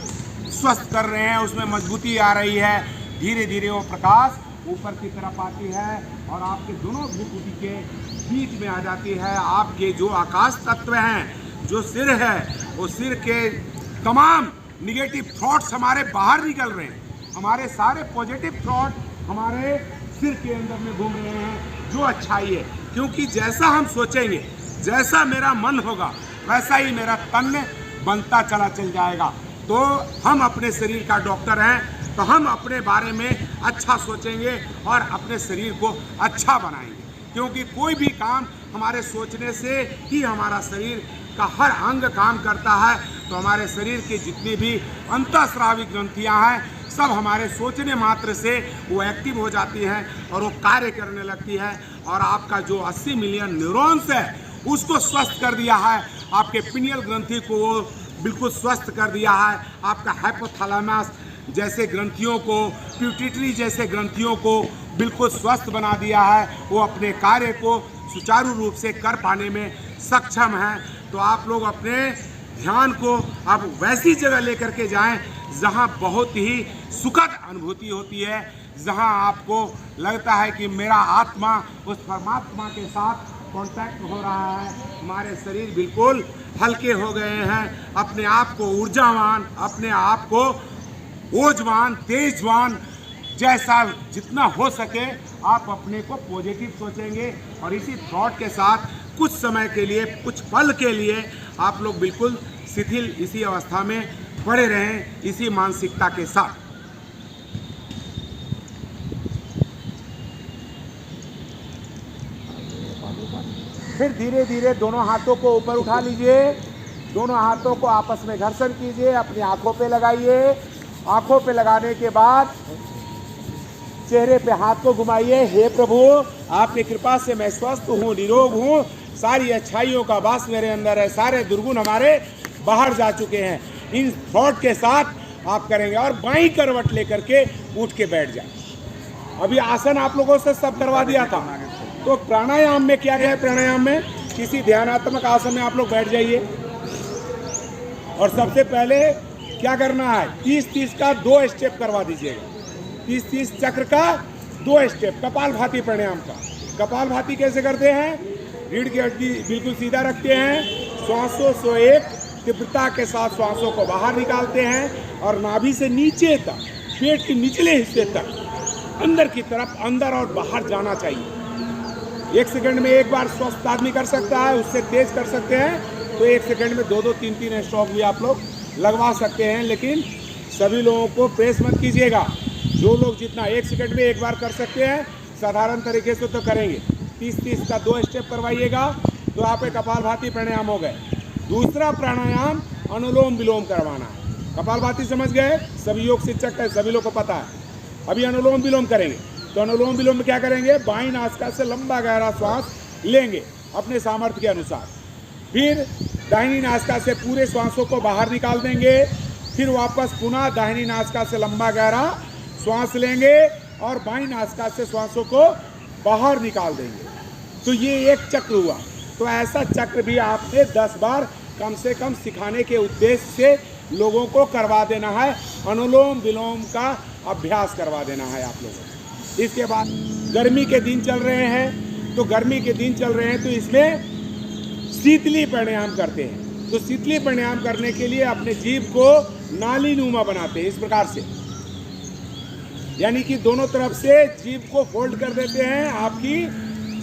स्वस्थ कर रहे हैं, उसमें मजबूती आ रही है। धीरे धीरे वो प्रकाश ऊपर की तरफ आती है और आपके दोनों भ्रुकुटी के बीच में आ जाती है। आपके जो आकाश तत्व हैं, जो सिर है, वो सिर के तमाम निगेटिव थॉट्स हमारे बाहर निकल रहे हैं। हमारे सारे पॉजिटिव थॉट हमारे सिर के अंदर में घूम रहे हैं, जो अच्छाई है। क्योंकि जैसा हम सोचेंगे, जैसा मेरा मन होगा, वैसा ही मेरा तन बनता चल जाएगा। तो हम अपने शरीर का डॉक्टर हैं, तो हम अपने बारे में अच्छा सोचेंगे और अपने शरीर को अच्छा बनाएंगे। क्योंकि कोई भी काम हमारे सोचने से ही हमारा शरीर का हर अंग काम करता है। तो हमारे शरीर की जितनी भी अंतःस्रावी ग्रंथियाँ हैं, सब हमारे सोचने मात्र से वो एक्टिव हो जाती हैं और वो कार्य करने लगती है। और आपका जो 80 मिलियन न्यूरॉन्स है उसको स्वस्थ कर दिया है। आपके पिनियल ग्रंथि को वो बिल्कुल स्वस्थ कर दिया है। आपका हाइपोथैलेमस जैसे ग्रंथियों को, पिट्यूटरी जैसे ग्रंथियों को बिल्कुल स्वस्थ बना दिया है। वो अपने कार्य को सुचारू रूप से कर पाने में सक्षम है। तो आप लोग अपने ध्यान को आप वैसी जगह लेकर के जाएं जहां बहुत ही सुखद अनुभूति होती है, जहां आपको लगता है कि मेरा आत्मा उस परमात्मा के साथ कांटेक्ट हो रहा है, हमारे शरीर बिल्कुल हल्के हो गए हैं, अपने आप को ऊर्जावान, अपने आप को ओजवान, तेजवान जैसा जितना हो सके आप अपने को पॉजिटिव सोचेंगे। और इसी थॉट के साथ कुछ समय के लिए, कुछ पल के लिए आप लोग बिल्कुल शिथिल इसी अवस्था में पड़े रहें, इसी मानसिकता के साथ। फिर धीरे धीरे दोनों हाथों को ऊपर उठा लीजिए, दोनों हाथों को आपस में घर्षण कीजिए, अपनी आंखों पे लगाइए। आंखों पे लगाने के बाद चेहरे पे हाथ को घुमाइए। हे प्रभु, आपकी कृपा से मैं स्वस्थ हूँ, निरोग हूँ, सारी अच्छाइयों का वास मेरे अंदर है, सारे दुर्गुण हमारे बाहर जा चुके हैं। इन थॉट के साथ आप करेंगे और बाईं करवट लेकर के उठ के बैठ जाए। अभी आसन आप लोगों से सब करवा दिया था, तो प्राणायाम में क्या है? प्राणायाम में किसी ध्यानात्मक आसन में आप लोग बैठ जाइए और सबसे पहले क्या करना है? 30-30 का 2 स्टेप करवा दीजिएगा। 30-30 चक्र का 2 स्टेप कपालभाति प्राणायाम का। कपालभाति कैसे करते हैं? रीढ़ की हड्डी बिल्कुल सीधा रखते हैं, श्वासों से एक तीव्रता के साथ श्वासों को बाहर निकालते हैं और नाभि से नीचे तक, पेट के निचले हिस्से तक, अंदर की तरफ अंदर और बाहर जाना चाहिए। 1 सेकंड में एक बार स्वस्थ आदमी कर सकता है, उससे तेज कर सकते हैं तो 1 सेकंड में 2-2, 3-3 स्ट्रोक भी आप लोग लगवा सकते हैं। लेकिन सभी लोगों को प्रेस मत कीजिएगा। जो लोग जितना 1 सेकंड में एक बार कर सकते हैं साधारण तरीके से तो करेंगे। 30-30 का 2 स्टेप करवाइएगा तो आप एक कपालभाति प्राणायाम हो गए। दूसरा प्राणायाम अनुलोम विलोम करवाना है। कपालभाति समझ गए? सभी योग शिक्षक है, सभी लोग को पता है। अभी अनुलोम विलोम करेंगे तो अनुलोम विलोम में क्या करेंगे? बाईं नासिका से लंबा गहरा श्वास लेंगे अपने सामर्थ्य के अनुसार, फिर दाहिनी नासिका से पूरे श्वासों को बाहर निकाल देंगे, फिर वापस पुनः दाहिनी नासिका से लंबा गहरा श्वास लेंगे और बाईं नासिका से श्वासों को बाहर निकाल देंगे। तो ये एक चक्र हुआ। तो ऐसा चक्र भी आपने 10 बार कम से कम सिखाने के उद्देश्य से लोगों को करवा देना है। अनुलोम विलोम का अभ्यास करवा देना है आप लोगों को। इसके बाद गर्मी के दिन चल रहे हैं, तो गर्मी के दिन चल रहे हैं तो इसमें शीतली प्राणायाम करते हैं। तो शीतली प्राणायाम करने के लिए अपने जीभ को नाली नुमा बनाते हैं इस प्रकार से, यानी कि दोनों तरफ से जीभ को फोल्ड कर देते हैं। आपकी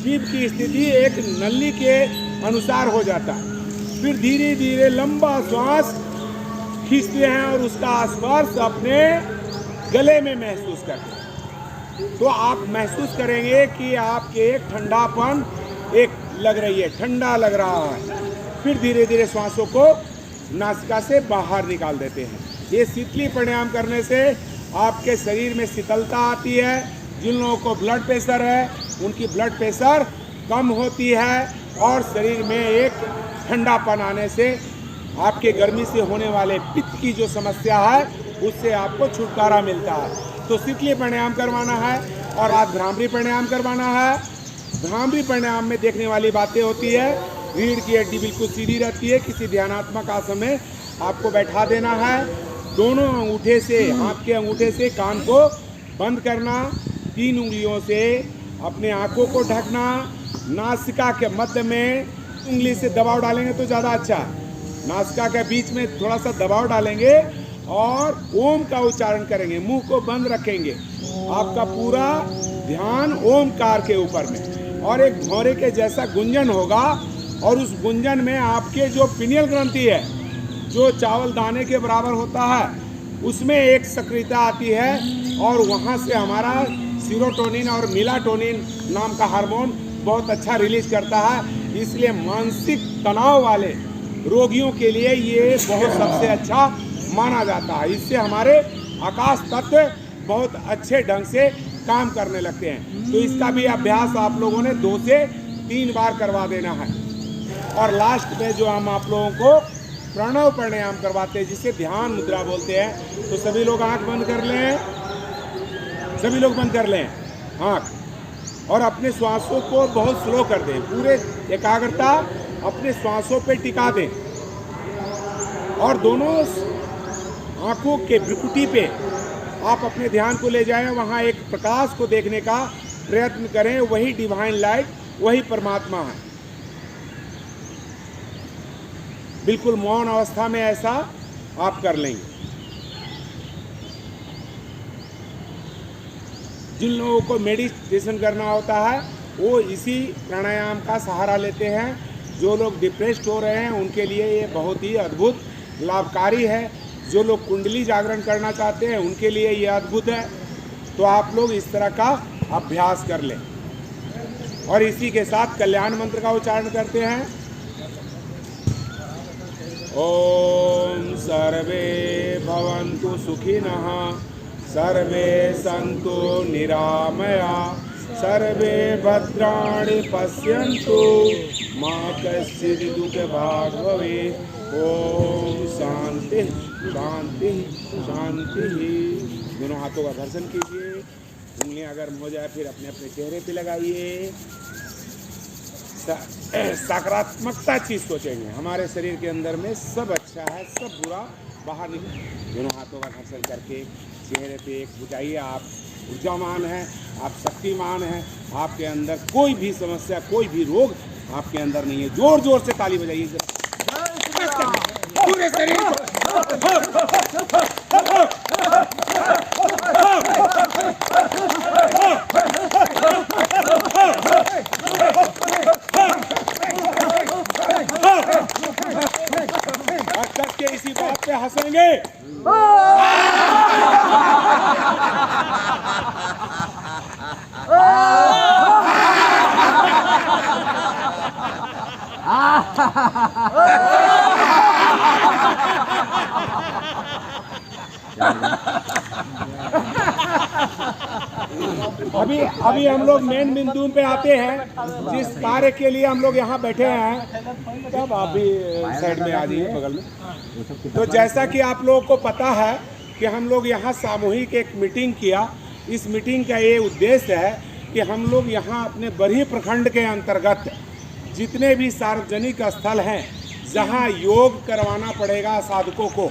जीभ की स्थिति एक नली के अनुसार हो जाता है। फिर धीरे धीरे लंबा श्वास खींचते हैं और उसका स्पर्श अपने गले में महसूस करते हैं। तो आप महसूस करेंगे कि आपके एक ठंडापन एक लग रही है, ठंडा लग रहा है। फिर धीरे धीरे श्वासों को नासिका से बाहर निकाल देते हैं। ये शीतली प्राणायाम करने से आपके शरीर में शीतलता आती है। जिन लोगों को ब्लड प्रेशर है उनकी ब्लड प्रेशर कम होती है और शरीर में एक ठंडापन आने से आपके गर्मी से होने वाले पित्त की जो समस्या है उससे आपको छुटकारा मिलता है। तो शीतली प्राणायाम करवाना है और आज भ्रामरी प्राणायाम करवाना है। भ्रामरी प्राणायाम में देखने वाली बातें होती है, रीढ़ की हड्डी बिल्कुल सीधी रहती है। किसी ध्यानात्मक आसन में आपको बैठा देना है। दोनों अंगूठे से, हाथ के अंगूठे से कान को बंद करना, 3 उंगलियों से अपने आँखों को ढकना, नासिका के मध्य में उंगली से दबाव डालेंगे तो ज़्यादा अच्छा है। नासिका के बीच में थोड़ा सा दबाव डालेंगे और ओम का उच्चारण करेंगे, मुंह को बंद रखेंगे। आपका पूरा ध्यान ओमकार के ऊपर में और एक भौरे के जैसा गुंजन होगा और उस गुंजन में आपके जो पिनियल ग्रंथि है जो चावल दाने के बराबर होता है उसमें एक सक्रियता आती है और वहाँ से हमारा सीरोटोनिन और मेलाटोनिन नाम का हार्मोन बहुत अच्छा रिलीज करता है। इसलिए मानसिक तनाव वाले रोगियों के लिए ये बहुत सबसे अच्छा माना जाता है। इससे हमारे आकाश तत्व बहुत अच्छे ढंग से काम करने लगते हैं। तो इसका भी अभ्यास आप लोगों ने 2 से 3 बार करवा देना है। और लास्ट में जो हम आप लोगों को प्रणव प्राणायाम करवाते हैं जिसे ध्यान मुद्रा बोलते हैं, तो सभी लोग आंख बंद कर लें, सभी लोग बंद कर लें आंख और अपने श्वासों को बहुत स्लो कर दें। पूरे एकाग्रता अपने श्वासों पे टिका दें और दोनों आंखों के भ्रुकुटी पे आप अपने ध्यान को ले जाएं, वहाँ एक प्रकाश को देखने का प्रयत्न करें। वही डिवाइन लाइट, वही परमात्मा है। बिल्कुल मौन अवस्था में ऐसा आप कर लेंगे। जिन लोगों को मेडिटेशन करना होता है वो इसी प्राणायाम का सहारा लेते हैं। जो लोग डिप्रेस्ड हो रहे हैं उनके लिए ये बहुत ही अद्भुत लाभकारी है। जो लोग कुंडली जागरण करना चाहते हैं उनके लिए ये अद्भुत है। तो आप लोग इस तरह का अभ्यास कर लें और इसी के साथ कल्याण मंत्र का उच्चारण करते हैं। ओम सर्वे भवन्तु सुखिनः, सर्वे सन्तु निरामया, सर्वे भद्राणि पश्यन्तु, मा कश्चित् दुःखभाग् भवेत्। ओम शांति शांति शांति। दोनों हाथों का घर्षण कीजिए। उंगलियां गर्म हो जाए फिर अपने अपने चेहरे पे लगाइए। सकारात्मकता चीज सोचेंगे। हमारे शरीर के अंदर में सब अच्छा है, सब बुरा बाहर नहीं। दोनों हाथों का घर्षण करके चेहरे पे एक बुझाइए। आप ऊर्जामान हैं, आप शक्तिमान हैं। आपके अंदर कोई भी समस्या, कोई भी रोग आपके अंदर नहीं है। जोर जोर से ताली बजाइए पूरे शरीर को। के इसी बात पे हंसेंगे। अभी हम लोग मेन बिंदु पे आते हैं। जिस कार्य के लिए हम लोग यहाँ बैठे हैं, तब आप भी साइड में आ जाइए बगल में। तो जैसा कि आप लोगों को पता है कि हम लोग यहाँ सामूहिक एक मीटिंग किया। इस मीटिंग का ये उद्देश्य है कि हम लोग यहाँ अपने बरही प्रखंड के अंतर्गत जितने भी सार्वजनिक स्थल हैं जहाँ योग करवाना पड़ेगा साधकों को,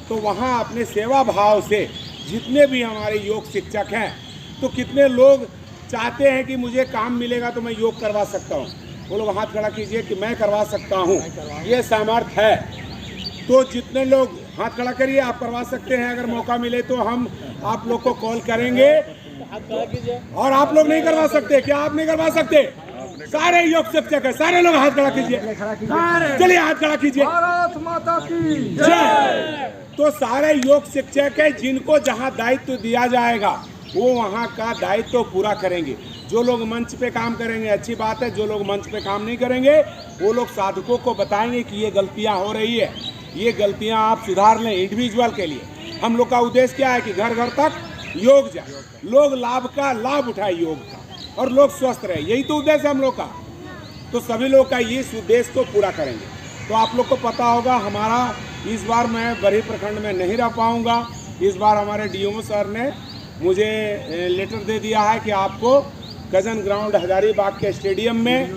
तो वहाँ अपने सेवा भाव से जितने भी हमारे योग शिक्षक हैं, तो कितने लोग चाहते हैं कि मुझे काम मिलेगा तो मैं योग करवा सकता हूँ। वो लोग हाथ खड़ा कीजिए कि मैं करवा सकता हूँ, ये सामर्थ्य है। तो जितने लोग हाथ खड़ा करिए, आप करवा सकते हैं। अगर मौका मिले तो हम आप लोग को कॉल करेंगे। और आप लोग नहीं करवा सकते क्या? आप नहीं करवा सकते? सारे योग शिक्षक है, सारे लोग हाथ खड़ा कीजिए। चलिए हाथ खड़ा कीजिए। भारत माता की जय। तो सारे योग शिक्षक है, जिनको जहाँ दायित्व दिया जाएगा वो वहाँ का दायित्व पूरा करेंगे। जो लोग मंच पे काम करेंगे अच्छी बात है, जो लोग मंच पे काम नहीं करेंगे वो लोग साधकों को बताएंगे कि ये गलतियाँ हो रही है, ये गलतियाँ आप सुधार लें। इंडिविजुअल के लिए हम लोग का उद्देश्य क्या है कि घर घर तक योग जाए, लोग लाभ उठाए योग का, और लोग स्वस्थ रहे। यही तो उद्देश्य हम लोग का। तो सभी लोग का इस उद्देश्य को पूरा करेंगे। तो आप लोग को पता होगा, हमारा इस बार मैं बरही प्रखंड में नहीं रह पाऊँगा। इस बार हमारे डीएमओ सर ने मुझे लेटर दे दिया है कि आपको कजन ग्राउंड हजारीबाग के स्टेडियम में,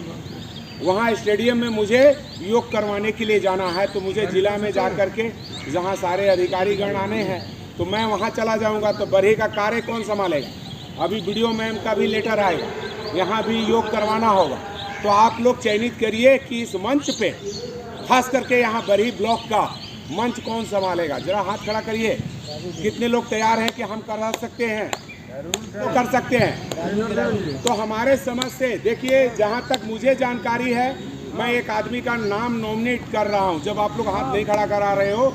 वहाँ स्टेडियम में मुझे योग करवाने के लिए जाना है। तो मुझे ज़िला में जा कर के जहाँ सारे अधिकारीगण आने हैं तो मैं वहाँ चला जाऊँगा। तो बरही का कार्य कौन संभालेगा? अभी वीडियो मैम का भी लेटर आएगा, यहाँ भी योग करवाना होगा। तो आप लोग चयनित करिए कि इस मंच पे, खास करके यहाँ बरही ब्लॉक का मंच कौन संभालेगा। जरा हाथ खड़ा करिए। कितने लोग तैयार हैं कि हम करा सकते हैं? तो कर सकते हैं। तो हमारे समझ से देखिए, जहाँ तक मुझे जानकारी है, मैं एक आदमी का नाम नॉमिनेट कर रहा हूँ। जब आप लोग हाथ नहीं खड़ा करा रहे हो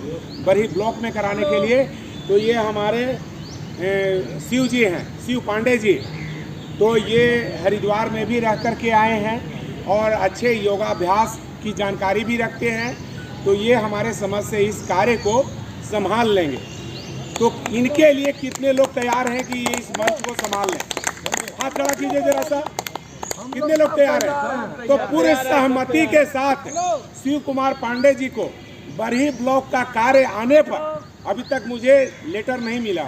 बरही ब्लॉक में कराने के लिए, तो ये हमारे शिव जी हैं, शिव पांडे जी। तो ये हरिद्वार में भी रह कर के आए हैं और अच्छे योगाभ्यास की जानकारी भी रखते हैं। तो ये हमारे समझ से इस कार्य को संभाल लेंगे। तो इनके लिए कितने लोग तैयार हैं कि ये इस मंच को संभाल लें? हाथ खड़ा कीजिए जरा सा। कितने लोग तैयार हैं? तो पूरे सहमति के साथ शिव कुमार पांडे जी को बरही ब्लॉक का कार्य आने पर, अभी तक मुझे लेटर नहीं मिला,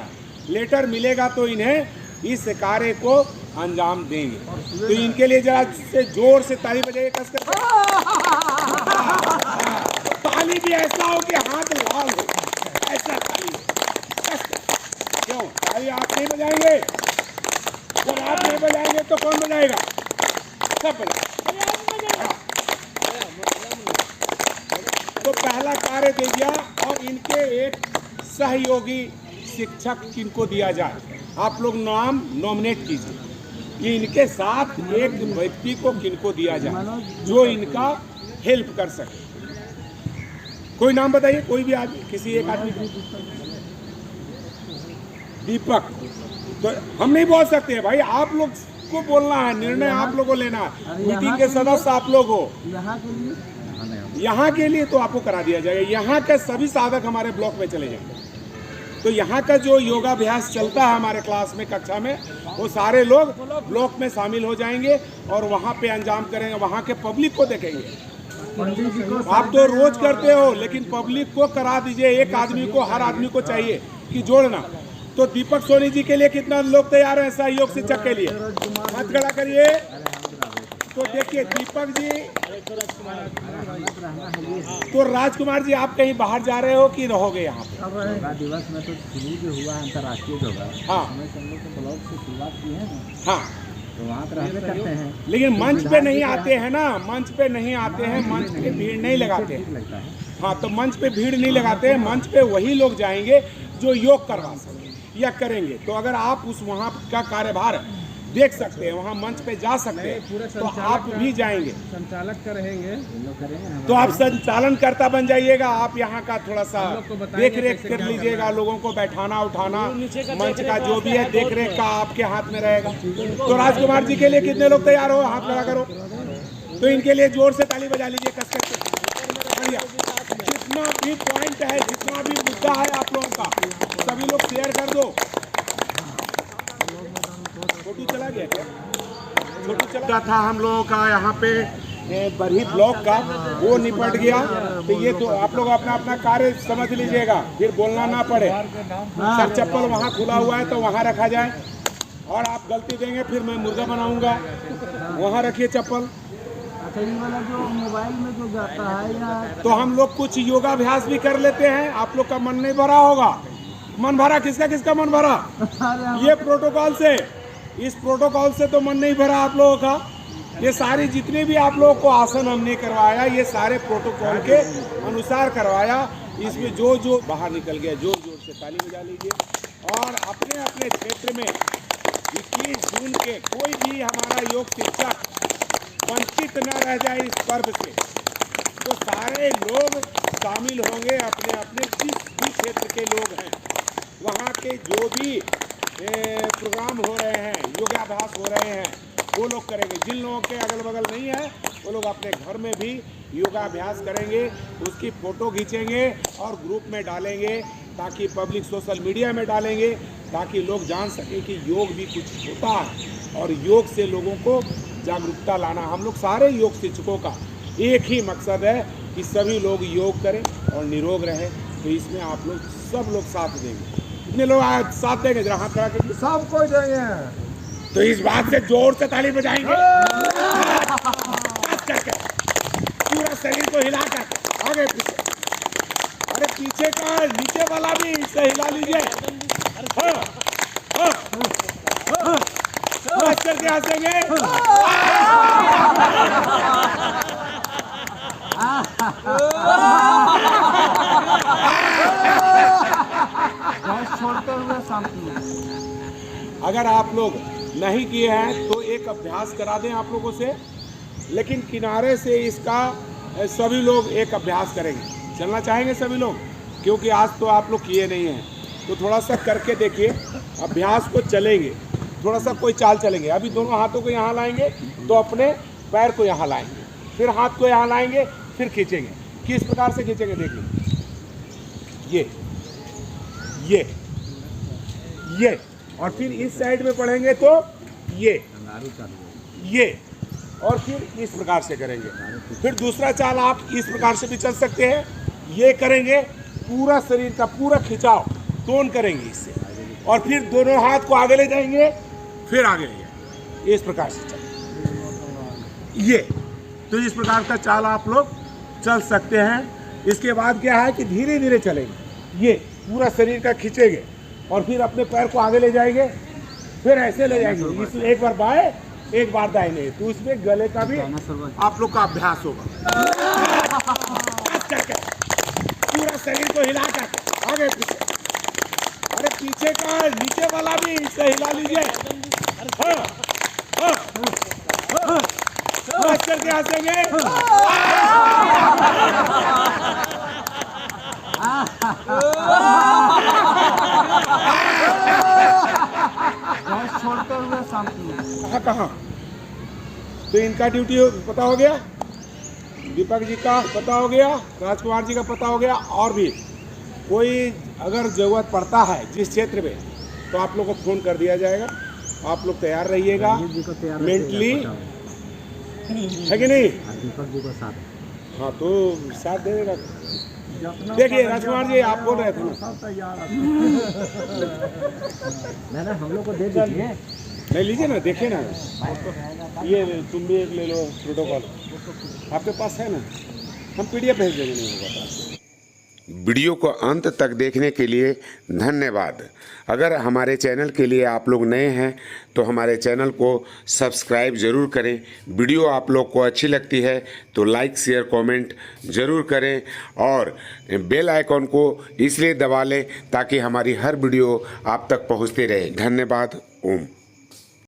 लेटर मिलेगा तो इन्हें इस कार्य को अंजाम देंगे। तो इनके लिए जरा से जोर से ताली बजाइए, कसकर ताली ताली भी ऐसा हो कि हाथ लाल हो, ऐसा ताली हो। क्यों ताली आप नहीं बजाएंगे? जब आप नहीं बजाएंगे तो कौन बजाएगा? सब बजाएगा। तो पहला कार्य दे दिया और इनके एक सहयोगी शिक्षक किनको दिया जाए, आप लोग नाम नॉमिनेट कीजिए कि इनके साथ एक व्यक्ति को किनको दिया जाए जो इनका हेल्प कर सके। कोई नाम बताइए, कोई भी आदमी, किसी एक आदमी का। दीपक। तो हम नहीं बोल सकते हैं भाई, आप लोग को बोलना है, निर्णय आप लोगों को लेना है। मीटिंग के सदस्य आप लोग हो। यहाँ के लिए तो आपको करा दिया जाएगा। यहाँ के सभी साधक हमारे ब्लॉक में चले जाएंगे। तो यहाँ का जो योगाभ्यास चलता है हमारे क्लास में, कक्षा में, वो सारे लोग ब्लॉक में शामिल हो जाएंगे और वहाँ पे अंजाम करेंगे, वहाँ के पब्लिक को देखेंगे। आप तो रोज करते हो, लेकिन पब्लिक को करा दीजिए। एक आदमी को, हर आदमी को चाहिए कि जोड़ना। तो दीपक सोनी जी के लिए कितना लोग तैयार हैं सहयोग शिक्षक के लिए? हाथ खड़ा करिए। तो देखिए दीपक जी, तो राजकुमार जी आप कहीं बाहर जा रहे हो कि रहोगे यहाँ पे? योगा दिवस में तो शुरू जो हुआ अंतर्राष्ट्रीय योगा, हाँ, हम लोग तो ब्लॉक से शुरुआत की है ना, हाँ, तो वहाँ तो रहते करते हैं। लेकिन मंच पे नहीं आते हैं ना, मंच पे नहीं आते हैं, मंच पे भीड़ नहीं लगाते हैं। लगता है। हाँ, तो मंच पे भीड़ नहीं लगाते हैं। मंच पे वही लोग जाएंगे जो योग करवा सकें या करेंगे। तो अगर आप उस वहाँ का कार्यभार देख सकते हैं, वहाँ मंच पे जा सकते हैं, तो आप भी जाएंगे। संचालक का रहेंगे, तो आप संचालनकर्ता बन जाइएगा। आप यहाँ का थोड़ा सा देख रेख कर लीजिएगा, लोगों को बैठाना उठाना, मंच का जो भी है देख रेख का आपके हाथ में रहेगा। तो राजकुमार जी के लिए कितने लोग तैयार हो? हाथ लगा करो। तो इनके लिए जोर से ताली बजा लीजिए, कस कस के। बढ़िया। जितना भी पॉइंट है, जितना भी मुद्दा है आप लोगों का, सभी लोग शेयर कर दो। फोटो चला गया क्या? फोटो चला था हम लोगों का यहाँ पे बरही ब्लॉक का, वो निपट गया। तो ये तो आप लोग अपना अपना कार्य समझ लीजिएगा, फिर बोलना ना पड़े। सर चप्पल वहाँ खुला हुआ है तो वहाँ रखा जाए, और आप गलती देंगे फिर मैं मुर्गा बनाऊंगा। वहाँ रखिए चप्पल। अच्छा, ये वाला जो मोबाइल में जो जाता है या तो हम लोग कुछ योगाभ्यास भी कर लेते हैं। आप लोग का मन नहीं भरा होगा? मन भरा? किसका किसका मन भरा? ये प्रोटोकॉल से, इस प्रोटोकॉल से तो मन नहीं भरा आप लोगों का। ये सारी जितने भी आप लोगों को आसन हमने करवाया, ये सारे प्रोटोकॉल के अनुसार करवाया। इसमें जो जो बाहर निकल गया, जोर जोर से ताली बजा लीजिए। और अपने अपने क्षेत्र में 21 जून के कोई भी हमारा योग शिक्षक वंचित न रह जाए इस पर्व से। तो सारे लोग शामिल होंगे, अपने अपने जिस भी क्षेत्र के लोग हैं वहाँ के जो भी प्रोग्राम हो रहे हैं, योगाभ्यास हो रहे हैं, वो लोग करेंगे। जिन लोगों के अगल बगल नहीं है वो लोग अपने घर में भी योगाभ्यास करेंगे, उसकी फ़ोटो खींचेंगे और ग्रुप में डालेंगे, ताकि पब्लिक सोशल मीडिया में डालेंगे, ताकि लोग जान सकें कि योग भी कुछ होता है और योग से लोगों को जागरूकता लाना। हम लोग सारे योग शिक्षकों का एक ही मकसद है कि सभी लोग योग करें और निरोग रहें। तो इसमें आप लोग सब लोग साथ देंगे। कितने लोग साथ देंगे? जरा हाथ खड़ा कीजिए। सब कोई देंगे। तो इस बात से जोर से ताली बजाएंगे, करके पूरा शरीर को हिला करके आगे पीछे। अरे पीछे का नीचे वाला भी इसे हिला लीजिए। करके हंसेंगे। छोड़ते हुए शांति। अगर आप लोग नहीं किए हैं तो एक अभ्यास करा दें आप लोगों से, लेकिन किनारे से इसका सभी लोग एक अभ्यास करेंगे। चलना चाहेंगे सभी लोग? क्योंकि आज तो आप लोग किए नहीं हैं, तो थोड़ा सा करके देखिए। अभ्यास को चलेंगे, थोड़ा सा कोई चाल चलेंगे। अभी दोनों हाथों को यहाँ लाएंगे तो अपने पैर को यहाँ लाएंगे, फिर हाथ को यहाँ लाएंगे, फिर खींचेंगे। किस प्रकार से खींचेंगे देखिए। ये और फिर इस साइड में पढ़ेंगे तो ये और फिर इस प्रकार से करेंगे। फिर दूसरा चाल आप इस प्रकार से भी चल सकते हैं। ये करेंगे, पूरा शरीर का पूरा खिंचाव टोन करेंगे इससे, और फिर दोनों हाथ को आगे ले जाएंगे, फिर आगे ले जाएंगे, इस प्रकार से चल। ये तो इस प्रकार का चाल आप लोग चल सकते हैं। इसके बाद क्या है कि धीरे धीरे चलेंगे, ये पूरा शरीर का खींचेंगे और फिर अपने पैर को आगे ले जाएंगे, फिर ऐसे ले जाएंगे, इस एक बार बाएं एक बार दाहिने, तो इसमें गले का भी आप लोग का अभ्यास होगा। करके पूरा शरीर को हिला करके आगे पीछे, अरे पीछे का नीचे वाला भी इसे हिला लीजिए। करके हंसेंगे, छोड़ते हुए शांति। कहाँ तो इनका ड्यूटी पता हो गया, दीपक जी का पता हो गया, राजकुमार जी का पता हो गया, और भी कोई अगर ज़रूरत पड़ता है जिस क्षेत्र में तो आप लोग को फ़ोन कर दिया जाएगा। आप लोग तैयार रहिएगा मेंटली, है कि नहीं? दीपक जी को साथ, हाँ तो साथ दे देगा। देखिए राजकुमार जी आप बोल रहे थे ना, सब तैयार है। हम लोग को दे दीजिए, ले लीजिए ना, देखिए ना, ये तुम भी एक ले लो प्रोटोकॉल, आपके पास है ना, हम PDF भेज देंगे, नहीं होगा तो। वीडियो को अंत तक देखने के लिए धन्यवाद। अगर हमारे चैनल के लिए आप लोग नए हैं तो हमारे चैनल को सब्सक्राइब ज़रूर करें। वीडियो आप लोग को अच्छी लगती है तो लाइक शेयर कमेंट ज़रूर करें और बेल आइकॉन को इसलिए दबा लें ताकि हमारी हर वीडियो आप तक पहुंचती रहे। धन्यवाद। ओम।